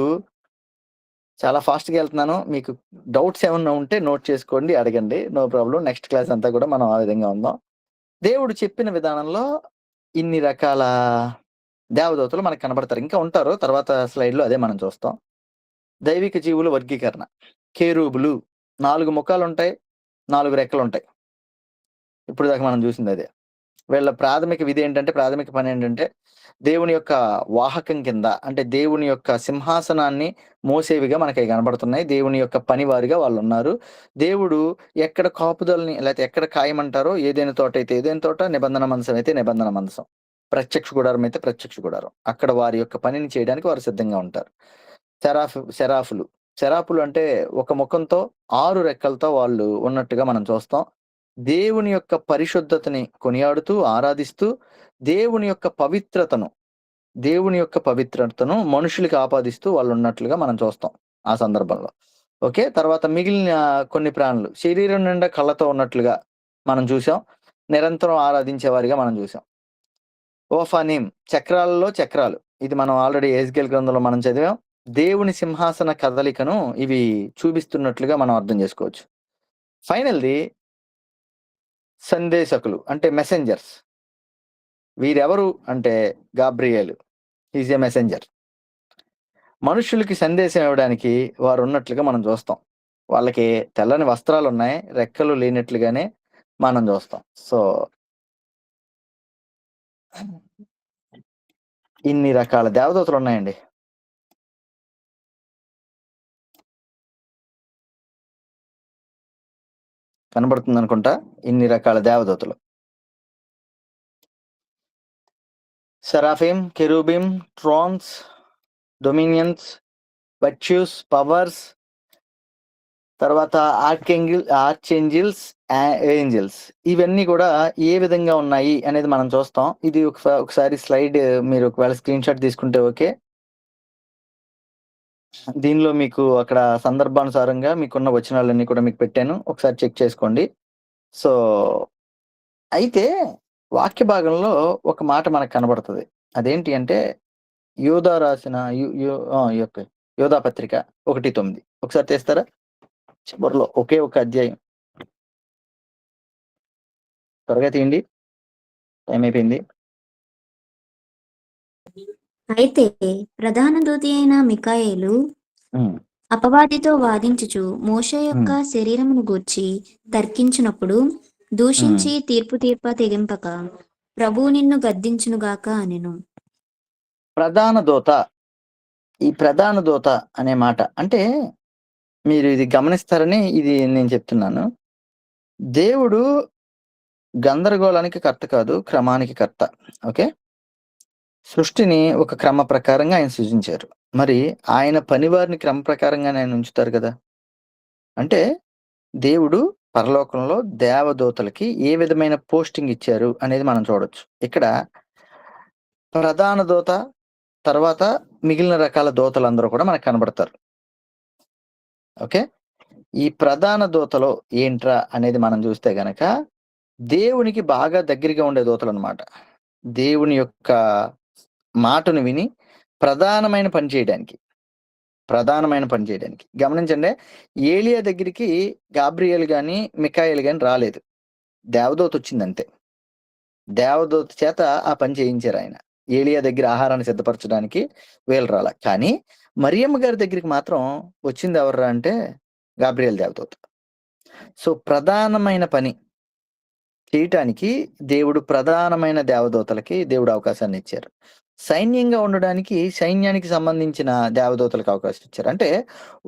చాలా ఫాస్ట్‌గా వెళ్తున్నాను. మీకు డౌట్స్ ఏమన్నా ఉంటే నోట్ చేసుకోండి, అడగండి. No problem. నెక్స్ట్ క్లాస్ అంతా కూడా మనం ఆ విధంగా ఉందాం. దేవుడు చెప్పిన విధానంలో ఇన్ని రకాల దేవదూతలు మనకు కనబడతారు. ఇంకా ఉంటారు. తర్వాత స్లైడ్‌లో అదే మనం చూస్తాం. దైవిక జీవుల వర్గీకరణ. కెరూబులు 4 ముఖాలుంటాయి, 4 రెక్కలుంటాయి. ఇప్పుడు దాకా మనం చూసింది అదే. వీళ్ళ ప్రాథమిక పని ఏంటంటే దేవుని యొక్క వాహకం కింద, అంటే దేవుని యొక్క సింహాసనాన్ని మోసేవిగా మనకి కనబడుతున్నాయి. దేవుని యొక్క పనివారిగా వాళ్ళు ఉన్నారు. దేవుడు ఎక్కడ కాపుదలని లేకపోతే ఎక్కడ ఖాయమంటారో, ఏదైనా తోట అయితే ఏదైనా తోట, నిబంధన మందసం అయితే నిబంధన మందసం, ప్రత్యక్ష గుడారం అయితే ప్రత్యక్ష గుడారం, అక్కడ వారి యొక్క పనిని చేయడానికి వారు సిద్ధంగా ఉంటారు. సెరాఫులు అంటే ఒక ముఖంతో 6 రెక్కలతో వాళ్ళు ఉన్నట్టుగా మనం చూస్తాం. దేవుని యొక్క పరిశుద్ధతని కొనియాడుతూ ఆరాధిస్తూ దేవుని యొక్క పవిత్రతను మనుషులకి ఆపాదిస్తూ వాళ్ళు ఉన్నట్లుగా మనం చూస్తాం ఆ సందర్భంలో. ఓకే. తర్వాత మిగిలిన కొన్ని ప్రాణులు శరీరం నిండా కళ్ళతో ఉన్నట్లుగా మనం చూసాం. నిరంతరం ఆరాధించే వారిగా మనం చూసాం. ఓఫానీం చక్రాలలో చక్రాలు, ఇది మనం ఆల్రెడీ ఎహెజ్కేలు గ్రంథంలో మనం చదివాం. దేవుని సింహాసన కదలికను ఇవి చూపిస్తున్నట్లుగా మనం అర్థం చేసుకోవచ్చు. ఫైనల్ది సందేశకులు అంటే మెసెంజర్స్. వీరెవరు అంటే గాబ్రియేలు ఈజ్ ఏ మెసెంజర్. మనుషులకి సందేశం ఇవ్వడానికి వారు ఉన్నట్లుగా మనం చూస్తాం. వాళ్ళకి తెల్లని వస్త్రాలు ఉన్నాయి, రెక్కలు లేనట్లుగానే మనం చూస్తాం. సో ఇన్ని రకాల దేవదూతలు ఉన్నాయండి. కనబడుతుంది అనుకుంటా. ఇన్ని రకాల దేవదూతలు: సెరాఫిమ్, కెరూబిమ్, ట్రోన్స్, డొమినియన్స్, వర్చ్యూస్, పవర్స్, తర్వాత ఆర్చేంజిల్స్, ఏంజల్స్. ఇవన్నీ కూడా ఏ విధంగా ఉన్నాయి అనేది మనం చూస్తాం. ఇది ఒకసారి స్లైడ్ మీరు ఒకవేళ స్క్రీన్ షాట్ తీసుకుంటే ఓకే. దీనిలో మీకు అక్కడ సందర్భానుసారంగా మీకున్న వచనాలన్నీ కూడా మీకు పెట్టాను, ఒకసారి చెక్ చేసుకోండి. సో అయితే వాక్య భాగంలో ఒక మాట మనకు కనబడుతుంది. అదేంటి అంటే యోధా రాసిన యోధా పత్రిక 1:9 ఒకసారి తీస్తారా? చివరిలో ఒకే ఒక అధ్యాయం, త్వరగా తీయండి, టైం అయిపోయింది. అయితే ప్రధాన దూతి అయిన మికాయేలు అపవాదితో వాదించుచు మోషే యొక్క శరీరమును గూర్చి తర్కించినప్పుడు దూషించి తీర్ప తెగింపక ప్రభువు నిన్ను గద్దించునుగాక అనెను. ఈ ప్రధాన దూత అనే మాట అంటే మీరు ఇది గమనిస్తారని ఇది నేను చెప్తున్నాను. దేవుడు గందరగోళానికి కర్త కాదు, క్రమానికి కర్త. ఓకే. సృష్టిని ఒక క్రమ ప్రకారంగా ఆయన సృజించారు. మరి ఆయన పనివారిని క్రమ ప్రకారంగానే ఆయన ఉంచుతారు కదా. అంటే దేవుడు పరలోకంలో దేవదూతలకి ఏ విధమైన పోస్టింగ్ ఇచ్చారు అనేది మనం చూడొచ్చు. ఇక్కడ ప్రధాన దూత తర్వాత మిగిలిన రకాల దూతలందరూ కూడా మనకు కనబడతారు. ఓకే. ఈ ప్రధాన దూతలో ఏంట్రా అనేది మనం చూస్తే గనక దేవునికి బాగా దగ్గరగా ఉండే దూతలు అన్నమాట. దేవుని యొక్క మాటను విని ప్రధానమైన పని చేయడానికి గమనించండి. ఏలియా దగ్గరికి గాబ్రియేల్ గాని మికాయేల్ గాని రాలేదు, దేవదూత వచ్చిందంతే. దేవదూత చేత ఆ పని చేయించారు ఆయన. ఏలియా దగ్గర ఆహారాన్ని సిద్ధపరచడానికి వీళ్ళు రాల. కానీ మరియమ్మ గారి దగ్గరికి మాత్రం వచ్చింది ఎవర్రా అంటే గాబ్రియేల్ దేవదూత. సో ప్రధానమైన పని చేయటానికి దేవుడు ప్రధానమైన దేవదూతలకి దేవుడు అవకాశాన్ని ఇచ్చారు. సైన్యంగా ఉండడానికి సైన్యానికి సంబంధించిన దేవదూతలకు అవకాశం ఇచ్చారు. అంటే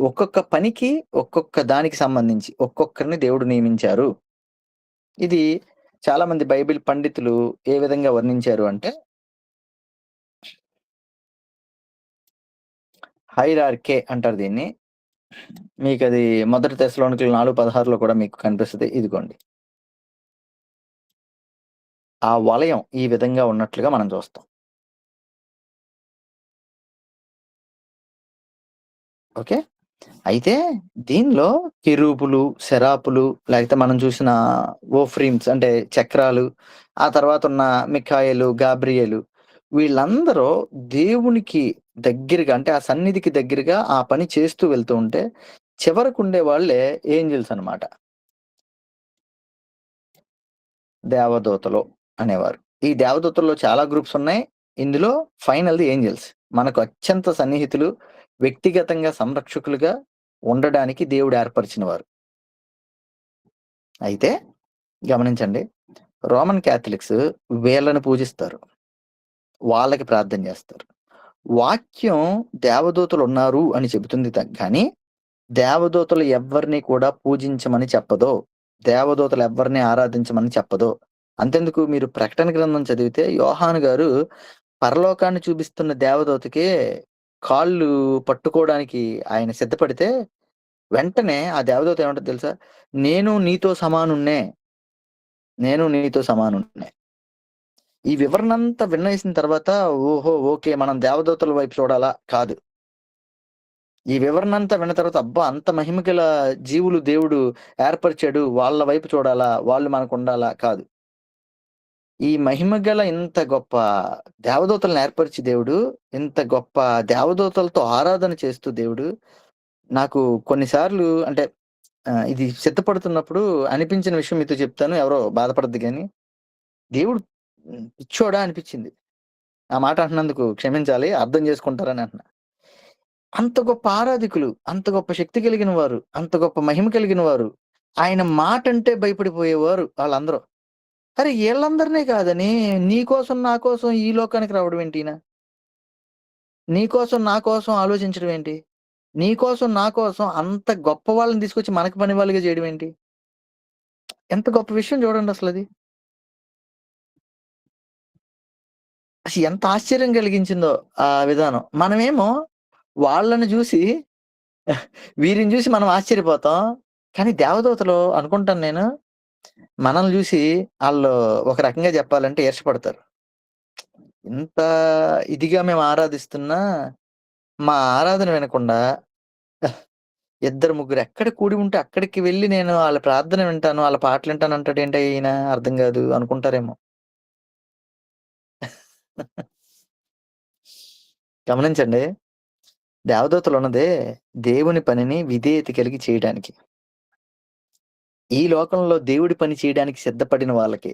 ఒక్కొక్క పనికి ఒక్కొక్క దానికి సంబంధించి ఒక్కొక్కరిని దేవుడు నియమించారు. ఇది చాలా మంది బైబిల్ పండితులు ఏ విధంగా వర్ణించారు అంటే హైరార్కే అంటారు దీన్ని. మీకు అది 1 తెస్సలోనికీయులు 4:16లో కూడా మీకు కనిపిస్తుంది. ఇదిగోండి, ఆ వలయం ఈ విధంగా ఉన్నట్లుగా మనం చూస్తాం. ఓకే. అయితే దీనిలో కెరూబులు, సెరాపులు, లేకపోతే మనం చూసిన ఓఫ్రీమ్స్ అంటే చక్రాలు, ఆ తర్వాత ఉన్న మిఖాయేలు, గాబ్రియేలు వీళ్ళందరూ దేవునికి దగ్గరగా అంటే ఆ సన్నిధికి దగ్గరగా ఆ పని చేస్తూ వెళ్తూ ఉంటే చివరకుండే వాళ్ళే ఏంజెల్స్ అన్నమాట. దేవదూతలు అనేవారు. ఈ దేవదూతల్లో చాలా గ్రూప్స్ ఉన్నాయి. ఇందులో ఫైనల్‌ది ఏంజెల్స్. మనకు అత్యంత సన్నిహితులు, వ్యక్తిగతంగా సంరక్షకులుగా ఉండడానికి దేవుడు ఏర్పరిచినవారు. అయితే గమనించండి. రోమన్ క్యాథలిక్స్ వీళ్ళని పూజిస్తారు. వాళ్ళకి ప్రార్థన చేస్తారు. వాక్యం దేవదూతలున్నారు అని చెబుతుంది కానీ, దేవదూతలు ఎవ్వరిని కూడా పూజించమని చెప్పదు. దేవదూతలు ఎవ్వరిని ఆరాధించమని చెప్పదు. అంతెందుకు మీరు ప్రకటన గ్రంథం చదివితే యోహాను గారు పరలోకాన్ని చూపిస్తున్న దేవదూతకి కాళ్ళు పట్టుకోవడానికి ఆయన సిద్ధపడితే, వెంటనే ఆ దేవదూత ఏమంటదో తెలుసా? నేను నీతో సమానున్నే. నేను నీతో సమానున్నే. ఈ వివరణంతా వినేసిన తర్వాత ఓహో! ఓకే. మనం దేవదూతల వైపు చూడాలా? కాదు. ఈ వివరణంతా విన్న తర్వాత అబ్బా! అంత మహిమ గల జీవులు దేవుడు ఏర్పరిచాడు. వాళ్ళ వైపు చూడాలా? వాళ్ళు మనకుండాలా? కాదు. ఈ మహిమ గల ఇంత గొప్ప దేవదూతలను ఏర్పరిచి దేవుడు, ఇంత గొప్ప దేవదూతలతో ఆరాధన చేస్తూ దేవుడు, నాకు కొన్ని సార్లు అంటే ఇది సిద్ధపడుతున్నప్పుడు అనిపించిన విషయం మీతో చెప్తాను. ఎవరో బాధపడొద్దు గాని. దేవుడు పిచ్చోడా అనిపిచ్చింది. ఆ మాట అంటున్నందుకు క్షమించాలి. అర్థం చేసుకుంటారని అంటున్నా. అంత గొప్ప ఆరాధికులు, అంత గొప్ప శక్తి కలిగిన వారు, అంత గొప్ప మహిమ కలిగిన వారు, ఆయన మాటంటే భయపడిపోయేవారు ఆళ్ళందరూ. అరే! ఈళ్ళందరినే కాదని నీ కోసం, నా కోసం ఈ లోకానికి రావడం ఏంటి ఈయన? నీ కోసం, నా కోసం ఆలోచించడం ఏంటి? నీ కోసం, నా కోసం అంత గొప్ప వాళ్ళని తీసుకొచ్చి మనకి పని వాళ్ళుగా చేయడం ఏంటి? ఎంత గొప్ప విషయం చూడండి అసలది. అసలు ఎంత ఆశ్చర్యం కలిగించిందో ఆ విధానం. మనమేమో వాళ్ళని జూసి వీరిని జూసి మనం ఆశ్చర్యపోతాం. కానీ దేవదూతలు అనుకుంటాను నేను, మనల్ని జూసి ఆళ్ళు ఒక రకంగా జెప్పాలంటే ఈర్ష్యపడతారు. ఇంత ఇదిగా మేము ఆరాధిస్తున్నా, మా ఆరాధన వినకుండా ఇద్దరు, ముగ్గురు ఎక్కడ కూడి ఉంటే అక్కడికి వెళ్లి నేను ఆళ్ళ ప్రార్థన వింటాను, ఆళ్ళ పాటలు వింటాను అంటాడేంటయ్య ఈయన అర్థం గాదు అనుకుంటారేమో. గమనించండి. దేవదూతలున్నదే దేవుని పనిని విధేయత కలిగి చేయడానికి. ఈ లోకంలో దేవుడి పని చేయడానికి సిద్ధపడిన వాళ్ళకి,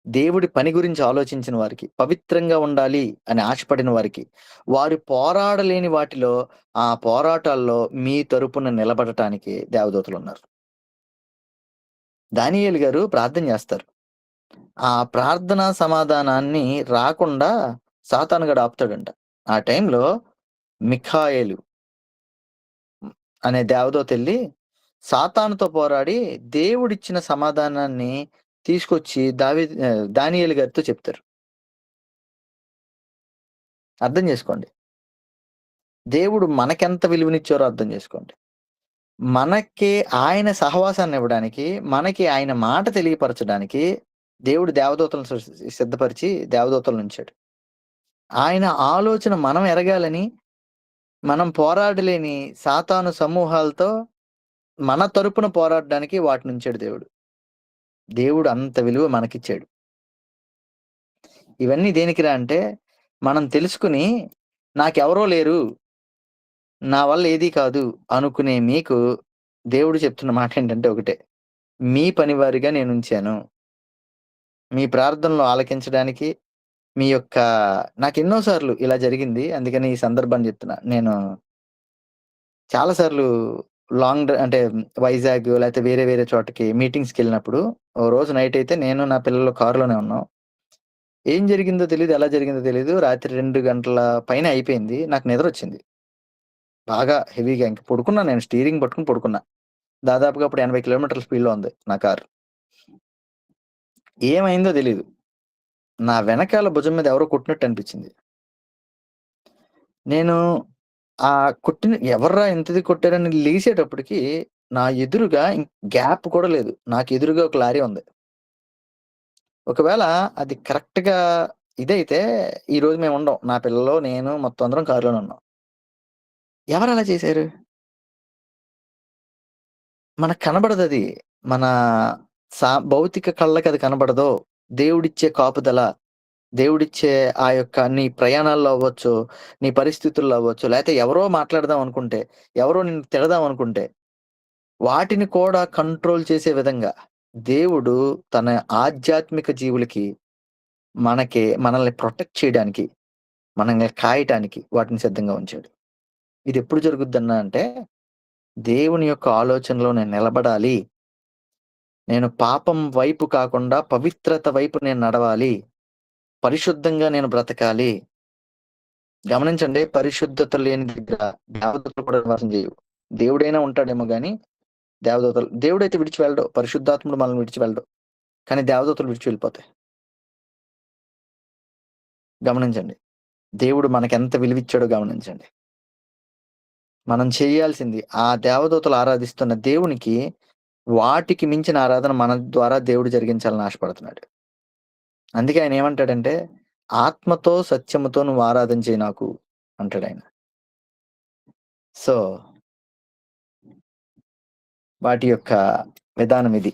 దేవుడి పని గురించి ఆలోచించిన వారికి, పవిత్రంగా ఉండాలి అని ఆశపడిన వారికి, వారు పోరాడలేని వాటిలో ఆ పోరాటాల్లో మీ తరపున నిలబడటానికి దేవదూతలున్నారు. దానియేలు గారు ప్రార్థన చేస్తారు. ఆ ప్రార్థనా సమాధానాన్ని రాకుండా సాతానుగాడు ఆపుతాడంట. ఆ టైంలో మిఖాయేలు అనే దేవదూతెళ్లి సాతానుతో పోరాడి దేవుడిచ్చిన సమాధానాన్ని తీసుకొచ్చి దానియేలు గారితో చెప్తారు. అర్థం చేసుకోండి. దేవుడు మనకెంత విలువనిచ్చారో అర్థం చేసుకోండి. మనకి ఆయన సహవాసాన్ని ఇవ్వడానికి, మనకి ఆయన మాట తెలియపరచడానికి దేవుడు దేవదూతలను సిద్ధపరిచి దేవదూతలనుంచాడు. ఆయన ఆలోచన మనం ఎరగాలని, మనం పోరాడలేని సాతాను సమూహాలతో మన తరపున పోరాడడానికి వాటినుంచాడు దేవుడు. దేవుడు అంత విలువ మనకిచ్చాడు. ఇవన్నీ దేనికిరా అంటే, మనం తెలుసుకొని నాకెవరో లేరు, నా వల్ల ఏదీ కాదు అనుకునే మీకు దేవుడు చెప్తున్న మాటేంటంటే ఒకటే. మీ పనివారిగా నేనుంచాను. మీ ప్రార్థనలు ఆలకించడానికి, మీ యొక్క నాకెన్నో సార్లు ఇలా జరిగింది. అందుకని ఈ సందర్భాన్ని చెప్తున్నా. నేను చాలా సార్లు అంటే వైజాగ్ లేతే వేరే వేరే చోటకి మీటింగ్స్‌కెళ్ళినప్పుడు, ఓ రోజు నైట్ అయితే నేను నా పిల్లలు కారులోనే ఉన్నాం. ఏం జరిగిందో తెలీదు, ఎలా జరిగిందో తెలీదు. రాత్రి 2 గంటల పైనే అయిపోయింది. నాకు నిద్రొచ్చింది. బాగా హెవీగా ఇంక పడుకున్నా నేను స్టీరింగ్ పట్టుకొని పడుకున్నా. దాదాపుగా అప్పుడు 80 కిలోమీటర్ల స్పీడ్‌లో ఉంది నా కారు. ఏమైందో తెలీదు. నా వెనకాల భుజం మీద ఎవరో కొట్టినట్టు అనిపించింది. నేను కొట్టిన ఎవర్రా ఇంతది కొట్టారని లేసేటప్పటికి నా ఎదురుగా గ్యాప్ కూడా లేదు. నాకు ఎదురుగా ఒక లారీ ఉంది. ఒకవేళ అది కరెక్ట్‌గా ఇదైతే ఈరోజు మేముండం. నా పిల్లలు, నేను మొత్తం అందరం కారులోనే ఉన్నాం. ఎవరలా చేశారు? మనకు కనబడదది. మన భౌతిక కళ్ళకి అది కనబడదు. దేవుడిచ్చే కాపుదల, దేవుడిచ్చే ఆ యొక్క నీ ప్రయాణాల్లో అవ్వచ్చు, నీ పరిస్థితుల్లో అవ్వచ్చు, లేతే ఎవరో మాట్లాడదాం అనుకుంటే, ఎవరో నిన్ను తిడదాం అనుకుంటే, వాటిని కూడా కంట్రోల్ చేసే విధంగా దేవుడు తన ఆధ్యాత్మిక జీవులకి మనల్ని ప్రొటెక్ట్ చేయడానికి, మనల్ని కాయటానికి వాటిని సిద్ధంగా ఉంచాడు. ఇదెప్పుడు జరుగుద్దన్నా అంటే, దేవుని యొక్క ఆలోచనలో నేను నిలబడాలి. నేను పాపం వైపు కాకుండా పవిత్రత వైపు నేను నడవాలి. పరిశుద్ధంగా నేను బ్రతకాలి. గమనించండి, పరిశుద్ధత లేని దగ్గర దేవదూతలు కూడా నివాసం చేయవు. దేవుడైనా ఉంటాడేమో గాని దేవుడైతే విడిచి వెళ్ళడు. పరిశుద్ధాత్ముడు మనల్ని విడిచి వెళ్ళడు. కానీ దేవదూతలు విడిచి వెళ్ళిపోతాయి. గమనించండి. దేవుడు మనకెంత విలువిచ్చాడో గమనించండి. మనం చేయాల్సింది ఆ దేవదూతలు ఆరాధిస్తున్న దేవునికి వాటికి మించిన ఆరాధన మన ద్వారా దేవుడు జరిగించాలని ఆశపడుతున్నాడు. అందుకే ఆయన ఏమంటాడంటే, ఆత్మతో సత్యముతో నువ్వు ఆరాధన చేయి నాకు అంటాడు ఆయన. సో వాటి యొక్క విధానం ఇది.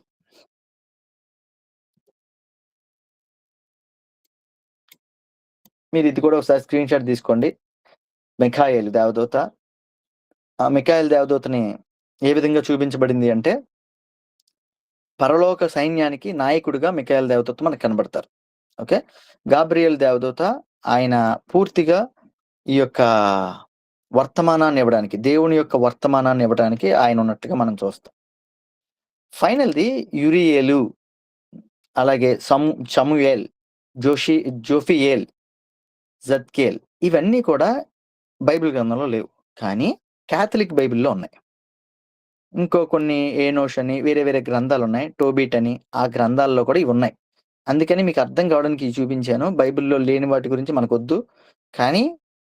మీరు ఇది కూడా ఒకసారి స్క్రీన్ షాట్ తీసుకోండి. మిఖాయేలు దేవదూత. ఆ మిఖాయేలు దేవదూతని ఏ విధంగా చూపించబడింది అంటే, పరలోక సైన్యానికి నాయకుడిగా మిఖాయేలు దేవదూత మనకు కనబడతారు. ఓకే. గాబ్రియల్ దేవదూత ఆయన పూర్తిగా ఈ యొక్క వర్తమానాన్ని ఇవ్వడానికి, దేవుని యొక్క వర్తమానాన్ని ఇవ్వడానికి ఆయన ఉన్నట్టుగా మనం చూస్తాం. ఫైనల్ది యూరియేలు, అలాగే షముయేల్, జోఫియేల్, జద్కేల్, ఇవన్నీ కూడా బైబిల్ గ్రంథంలో లేవు. కానీ క్యాథలిక్ బైబిల్లో ఉన్నాయి. ఇంకో కొన్ని ఏనోష్ అని వేరే వేరే గ్రంథాలు ఉన్నాయి. టోబీట్ అని, ఆ గ్రంథాల్లో కూడా ఇవి ఉన్నాయి. అందుకని మీకు అర్థం కావడానికి ఇవి చూపించాను. బైబిల్లో లేని వాటి గురించి మనకొద్దు. కానీ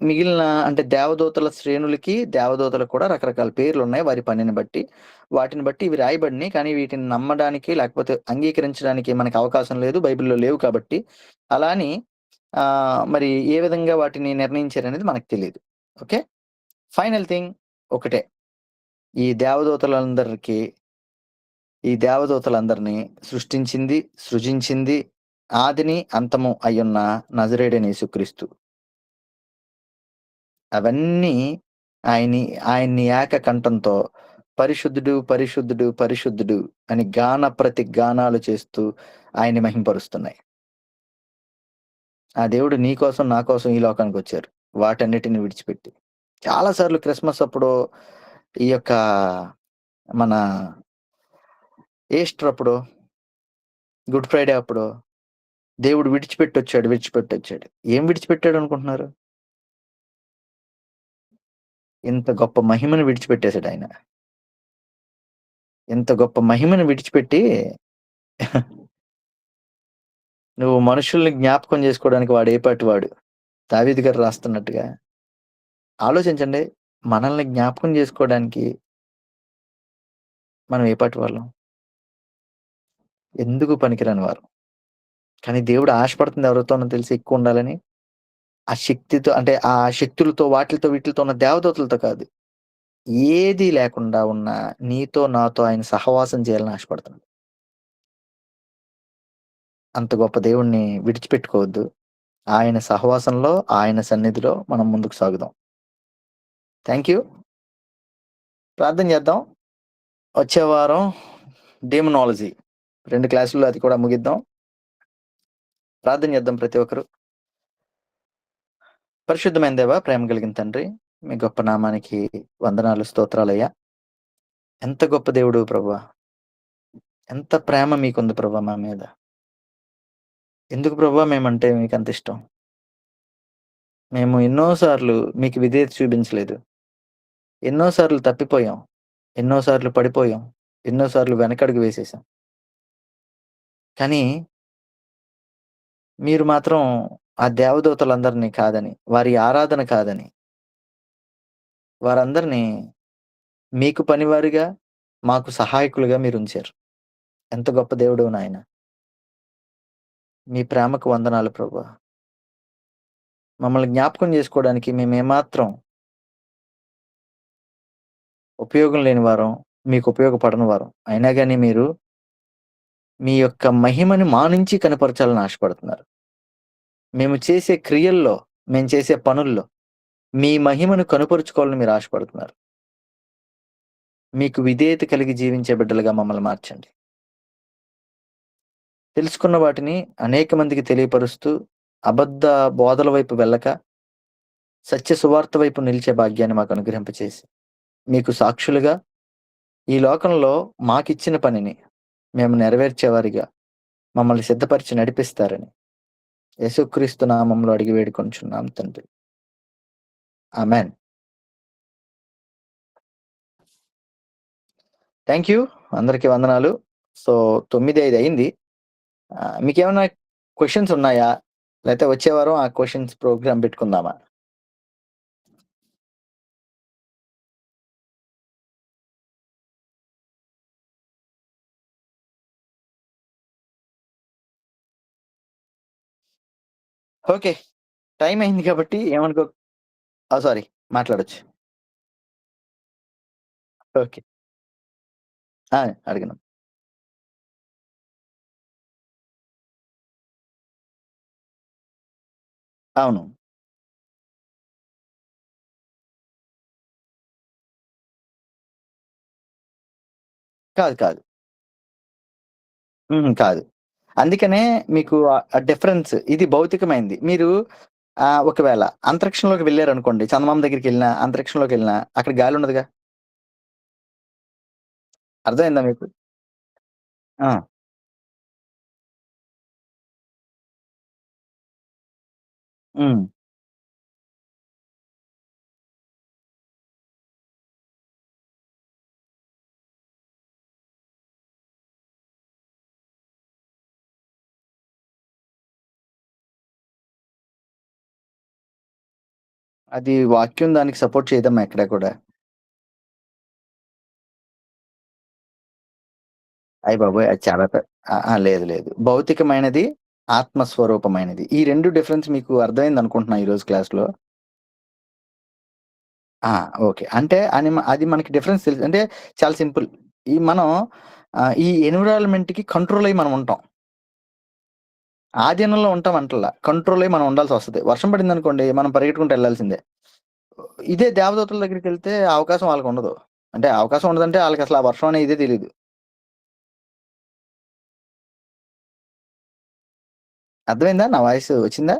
మిగిలిన అంటే దేవదూతల శ్రేణులకి, దేవదూతలకు కూడా రకరకాల పేర్లు ఉన్నాయి వారి పనిని బట్టి. వాటిని బట్టి ఇవి రాయబడినాయి. కానీ వీటిని నమ్మడానికి లేకపోతే అంగీకరించడానికి మనకు అవకాశం లేదు. బైబిల్లో లేవు కాబట్టి. అలా అని మరి ఏ విధంగా వాటిని నిర్ణయించారనేది మనకు తెలియదు. ఓకే. ఫైనల్ థింగ్ ఒకటే. ఈ దేవదూతలందరినీ సృజించింది ఆదిని అంతము అయ్యున్న నజరేయుడైన యేసుక్రీస్తు. అవన్నీ ఆయన్ని ఏక కంఠంతో పరిశుద్ధుడు, పరిశుద్ధుడు, పరిశుద్ధుడు అని ప్రతి గానాలు చేస్తూ ఆయన్ని మహింపరుస్తున్నాయి. ఆ దేవుడు నీ కోసం, నా కోసం ఈ లోకానికి వచ్చారు. వాటన్నిటిని విడిచిపెట్టి. చాలా సార్లు క్రిస్మస్ అప్పుడు, ఈ యొక్క మన ఈస్టర్ అప్పుడు, గుడ్ ఫ్రైడే అప్పుడు దేవుడు విడిచిపెట్టొచ్చాడు. ఏం విడిచిపెట్టాడు అనుకుంటున్నారు? ఇంత గొప్ప మహిమను విడిచిపెట్టేశాడు ఆయన. ఇంత గొప్ప మహిమను విడిచిపెట్టి నువ్వు మనుషుల్ని జ్ఞాపకం చేసుకోవడానికి వాడు ఏపాటి వాడు. దావీదు గారు రాస్తున్నట్టుగా ఆలోచించండి. మనల్ని జ్ఞాపకం చేసుకోవడానికి మనం ఏపాటి వాళ్ళం? ఎందుకు పనికిరాని వారు. కానీ దేవుడు ఆశపడుతుంది ఎవరితోనో తెలిసి ఎక్కువ ఉండాలని. ఆ శక్తితో, అంటే ఆ శక్తులతో, వీటితో ఉన్న దేవదూతలతో కాదు. ఏది లేకుండా ఉన్న నీతో నాతో ఆయన సహవాసం చేయాలని ఆశపడుతున్నాడు. అంత గొప్ప దేవుణ్ణి విడిచిపెట్టుకోవద్దు. ఆయన సహవాసంలో, ఆయన సన్నిధిలో మనం ముందుకు సాగుదాం. Thank you. ప్రార్థన చేద్దాం. వచ్చే వారం డెమనాలజీ 2 క్లాసుల్లో అది కూడా ముగిద్దాం. ప్రార్థన చేద్దాం ప్రతి ఒక్కరు. పరిశుద్ధమైన దేవ, ప్రేమ కలిగిన తండ్రి, మీ గొప్ప నామానికి వందనాలు, స్తోత్రాలయ్యా. ఎంత గొప్ప దేవుడు ప్రభువా. ఎంత ప్రేమ మీకుంది ప్రభువా మా మీద. ఎందుకు ప్రభువా మేమంటే మీకు అంత ఇష్టం? మేము ఎన్నోసార్లు మీకు విధేయత చూపించలేదు. ఎన్నోసార్లు తప్పిపోయాం. ఎన్నోసార్లు పడిపోయాం. ఎన్నోసార్లు వెనకడుగు వేసేసాం. కానీ మీరు మాత్రం ఆ దేవదూతలందరినీ కాదని, వారి ఆరాధన కాదని, వారందరినీ మీకు పనివారిగా, మాకు సహాయకులుగా మీరు ఉంచారు. ఎంత గొప్ప దేవుడు నాయన. మీ ప్రేమకు వందనాలు ప్రభువా. మమ్మల్ని జ్ఞాపకం చేసుకోవడానికి మేమేమాత్రం ఉపయోగం లేని వారం, మీకు ఉపయోగపడని వారం. అయినా గాని మీరు మీ యొక్క మహిమని మా నుంచి కనపరచాలని ఆశపడుతున్నారు. మేము చేసే క్రియల్లో, మేము చేసే పనుల్లో మీ మహిమను కనుపరుచుకోవాలని మీరు ఆశపడుతున్నారు. మీకు విధేయత కలిగి జీవించే బిడ్డలుగా మమ్మల్ని మార్చండి. తెలుసుకున్న వాటిని అనేక మందికి తెలియపరుస్తూ, అబద్ధ బోధల వైపు వెళ్ళక, సత్య సువార్త వైపు నిలిచే భాగ్యాన్ని మాకు అనుగ్రహింపచేసి, మీకు సాక్షులుగా ఈ లోకంలో మాకిచ్చిన పనిని మేము నెరవేర్చేవారిగా మమ్మల్ని సిద్ధపరిచి నడిపిస్తారని యేసుక్రీస్తు నామంలో అడిగి వేడుకొనుచున్నాం తండ్రి. ఆమేన్. Thank you. అందరికీ వందనాలు. సో 9:05 అయింది. మీకేమైనా క్వెషన్స్ ఉన్నాయా? లేకపోతే వచ్చే వారం ఆ క్వెషన్స్ ప్రోగ్రామ్ పెట్టుకుందామా? ఓకే. టైం అయింది కాబట్టి ఏమనుకో సారీ, మాట్లాడొచ్చు. ఓకే. అడగను. అవును. కాదు. కాదు. అందుకనే మీకు ఆ డిఫరెన్స్ ఇది భౌతికమైంది. మీరు ఒకవేళ అంతరిక్షంలోకి వెళ్లారనుకోండి, చందమామ దగ్గరికెళ్ళినా, అంతరిక్షంలోకెళ్ళినా అక్కడ గాలి ఉండదుగా. అర్థమైందా మీకు? ఆ! హ్మ్. అది వాక్యం దానికి సపోర్ట్ చేయదమ్మా ఎక్కడ కూడా. అయ్యబాబోయ్! అది చాలా లేదు. భౌతికమైనది, ఆత్మ స్వరూపమైనది. ఈ 2 డిఫరెన్స్ మీకు అర్థమైందనుకుంటున్నా ఈరోజు క్లాస్‌లో. ఆ! ఓకే. అంటే అది మనకి డిఫరెన్స్ తెలుసు. అంటే చాలా సింపుల్. మనం ఈ ఎన్విరాన్మెంట్‌కి కంట్రోల్ అయ్యి మనం ఉంటాం. ఆధీనంలో ఉంటాం అంటల్లా. కంట్రోల్ అయ్యి మనం ఉండాల్సొస్తది. వర్షం పడిందనుకోండి మనం పరిగెట్టుకుంటూ ఎళ్ళాల్సిందే. ఇదే దేవదూతల దగ్గరికెళ్తే ఆ అవకాశం వాళ్ళకుండదు. అంటే అవకాశం ఉండదంటే ఆళ్ళకసల ఆ వర్షం అనే ఇదే తెలీదు. అర్థమైందా? నా వాయిస్ వచ్చిందా?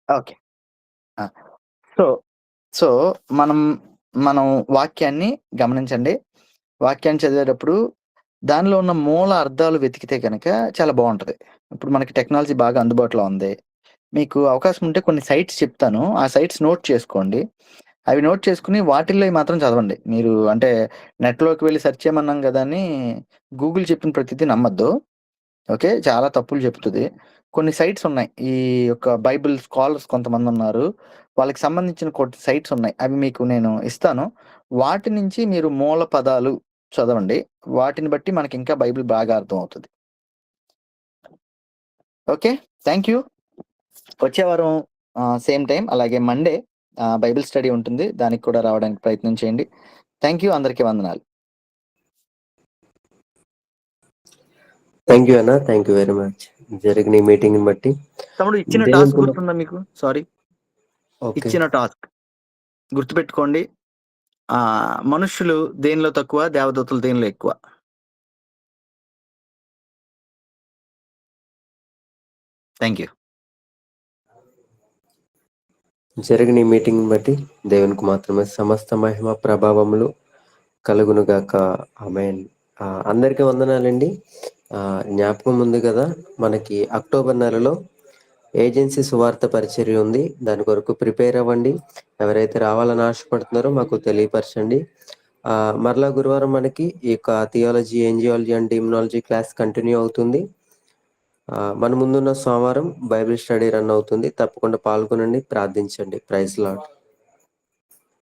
ఓకే. ఆ! సో, సో మనం మనం వాక్యాన్ని గమనించండి. వాక్యాన్ని చదివేటప్పుడు దానిలో ఉన్న మూల అర్థాలు వెతికితే గనక చాలా బావుంటది. ఇప్పుడు మనకి టెక్నాలజీ బాగా అందుబాటులో ఉంది. మీకు అవకాశం ఉంటే కొన్ని సైట్స్ చెప్తాను. ఆ సైట్స్ నోట్ చేసుకోండి. అవి నోట్ చేసుకొని వాటిల్లోయి మాత్రం చదవండి. మీరు అంటే నెట్‌లోకి వెళ్లి సెర్చ్ చేయమన్నాం గదా అని గూగుల్ చెప్పిన ప్రతిది నమ్మొద్దు. ఓకే. చాలా తప్పులు చెప్తది. కొన్ని సైట్స్ ఉన్నాయి. ఈ యొక్క బైబిల్ స్కాలర్స్ కొంతమందున్నారు. వాళ్ళకి సంబంధించిన కొన్ని సైట్స్ ఉన్నాయి. అవి మీకు నేను ఇస్తాను. వాటి నుంచి మీరు మూల పదాలు చదవండి. వాటిని బట్టి మనకింకా బైబిల్ బాగా అర్థమవుతది. ఓకే. Thank you. వచ్చే వారం సేమ్ టైమ్ అలాగే మండే బైబిల్ స్టడీ ఉంటుంది. దానికి కూడా రావడానికి ప్రయత్నం చేయండి. Thank you. అందరికీ వందనాలు. థ్యాంక్ యూ అన్న. Thank you very much. జరిగిన ఈ మీటింగ్‌ని బట్టి తమ్ముడు ఇచ్చిన టాస్క్ దేవునికి గుర్తుందా మీకు? సారీ. ఓకే. ఇచ్చిన టాస్క్ గుర్తుపెట్టుకోండి. మనుష్యులు దేనిలో తక్కువ, దేవదూతలు దేనిలో ఎక్కువ. Thank you. జరిగిన ఈ మీటింగ్‌ని బట్టి దేవునికి మాత్రమే సమస్త మహిమ ప్రభావములు కలుగునుగాక. ఆమేన్. అందరికీ వందనాలండి. జ్ఞాపకం ఉంది కదా, మనకి అక్టోబర్ నెలలో ఏజెన్సీ సువార్త పరిచర్య ఉంది. దాని కొరకు ప్రిపేర్ అవ్వండి. ఎవరైతే రావాలని ఆశపడుతున్నారో మాకు తెలియపరచండి. మరలా గురువారం మనకి ఈ యొక్క థియాలజీ, ఏంజియాలజీ అండ్ డిమినాలజీ క్లాస్ కంటిన్యూ అవుతుంది. మన ముందున్న సోమవారం బైబిల్ స్టడీ రన్ అవుతుంది. తప్పకుండా పాల్గొనండి, ప్రార్థించండి. Praise lord.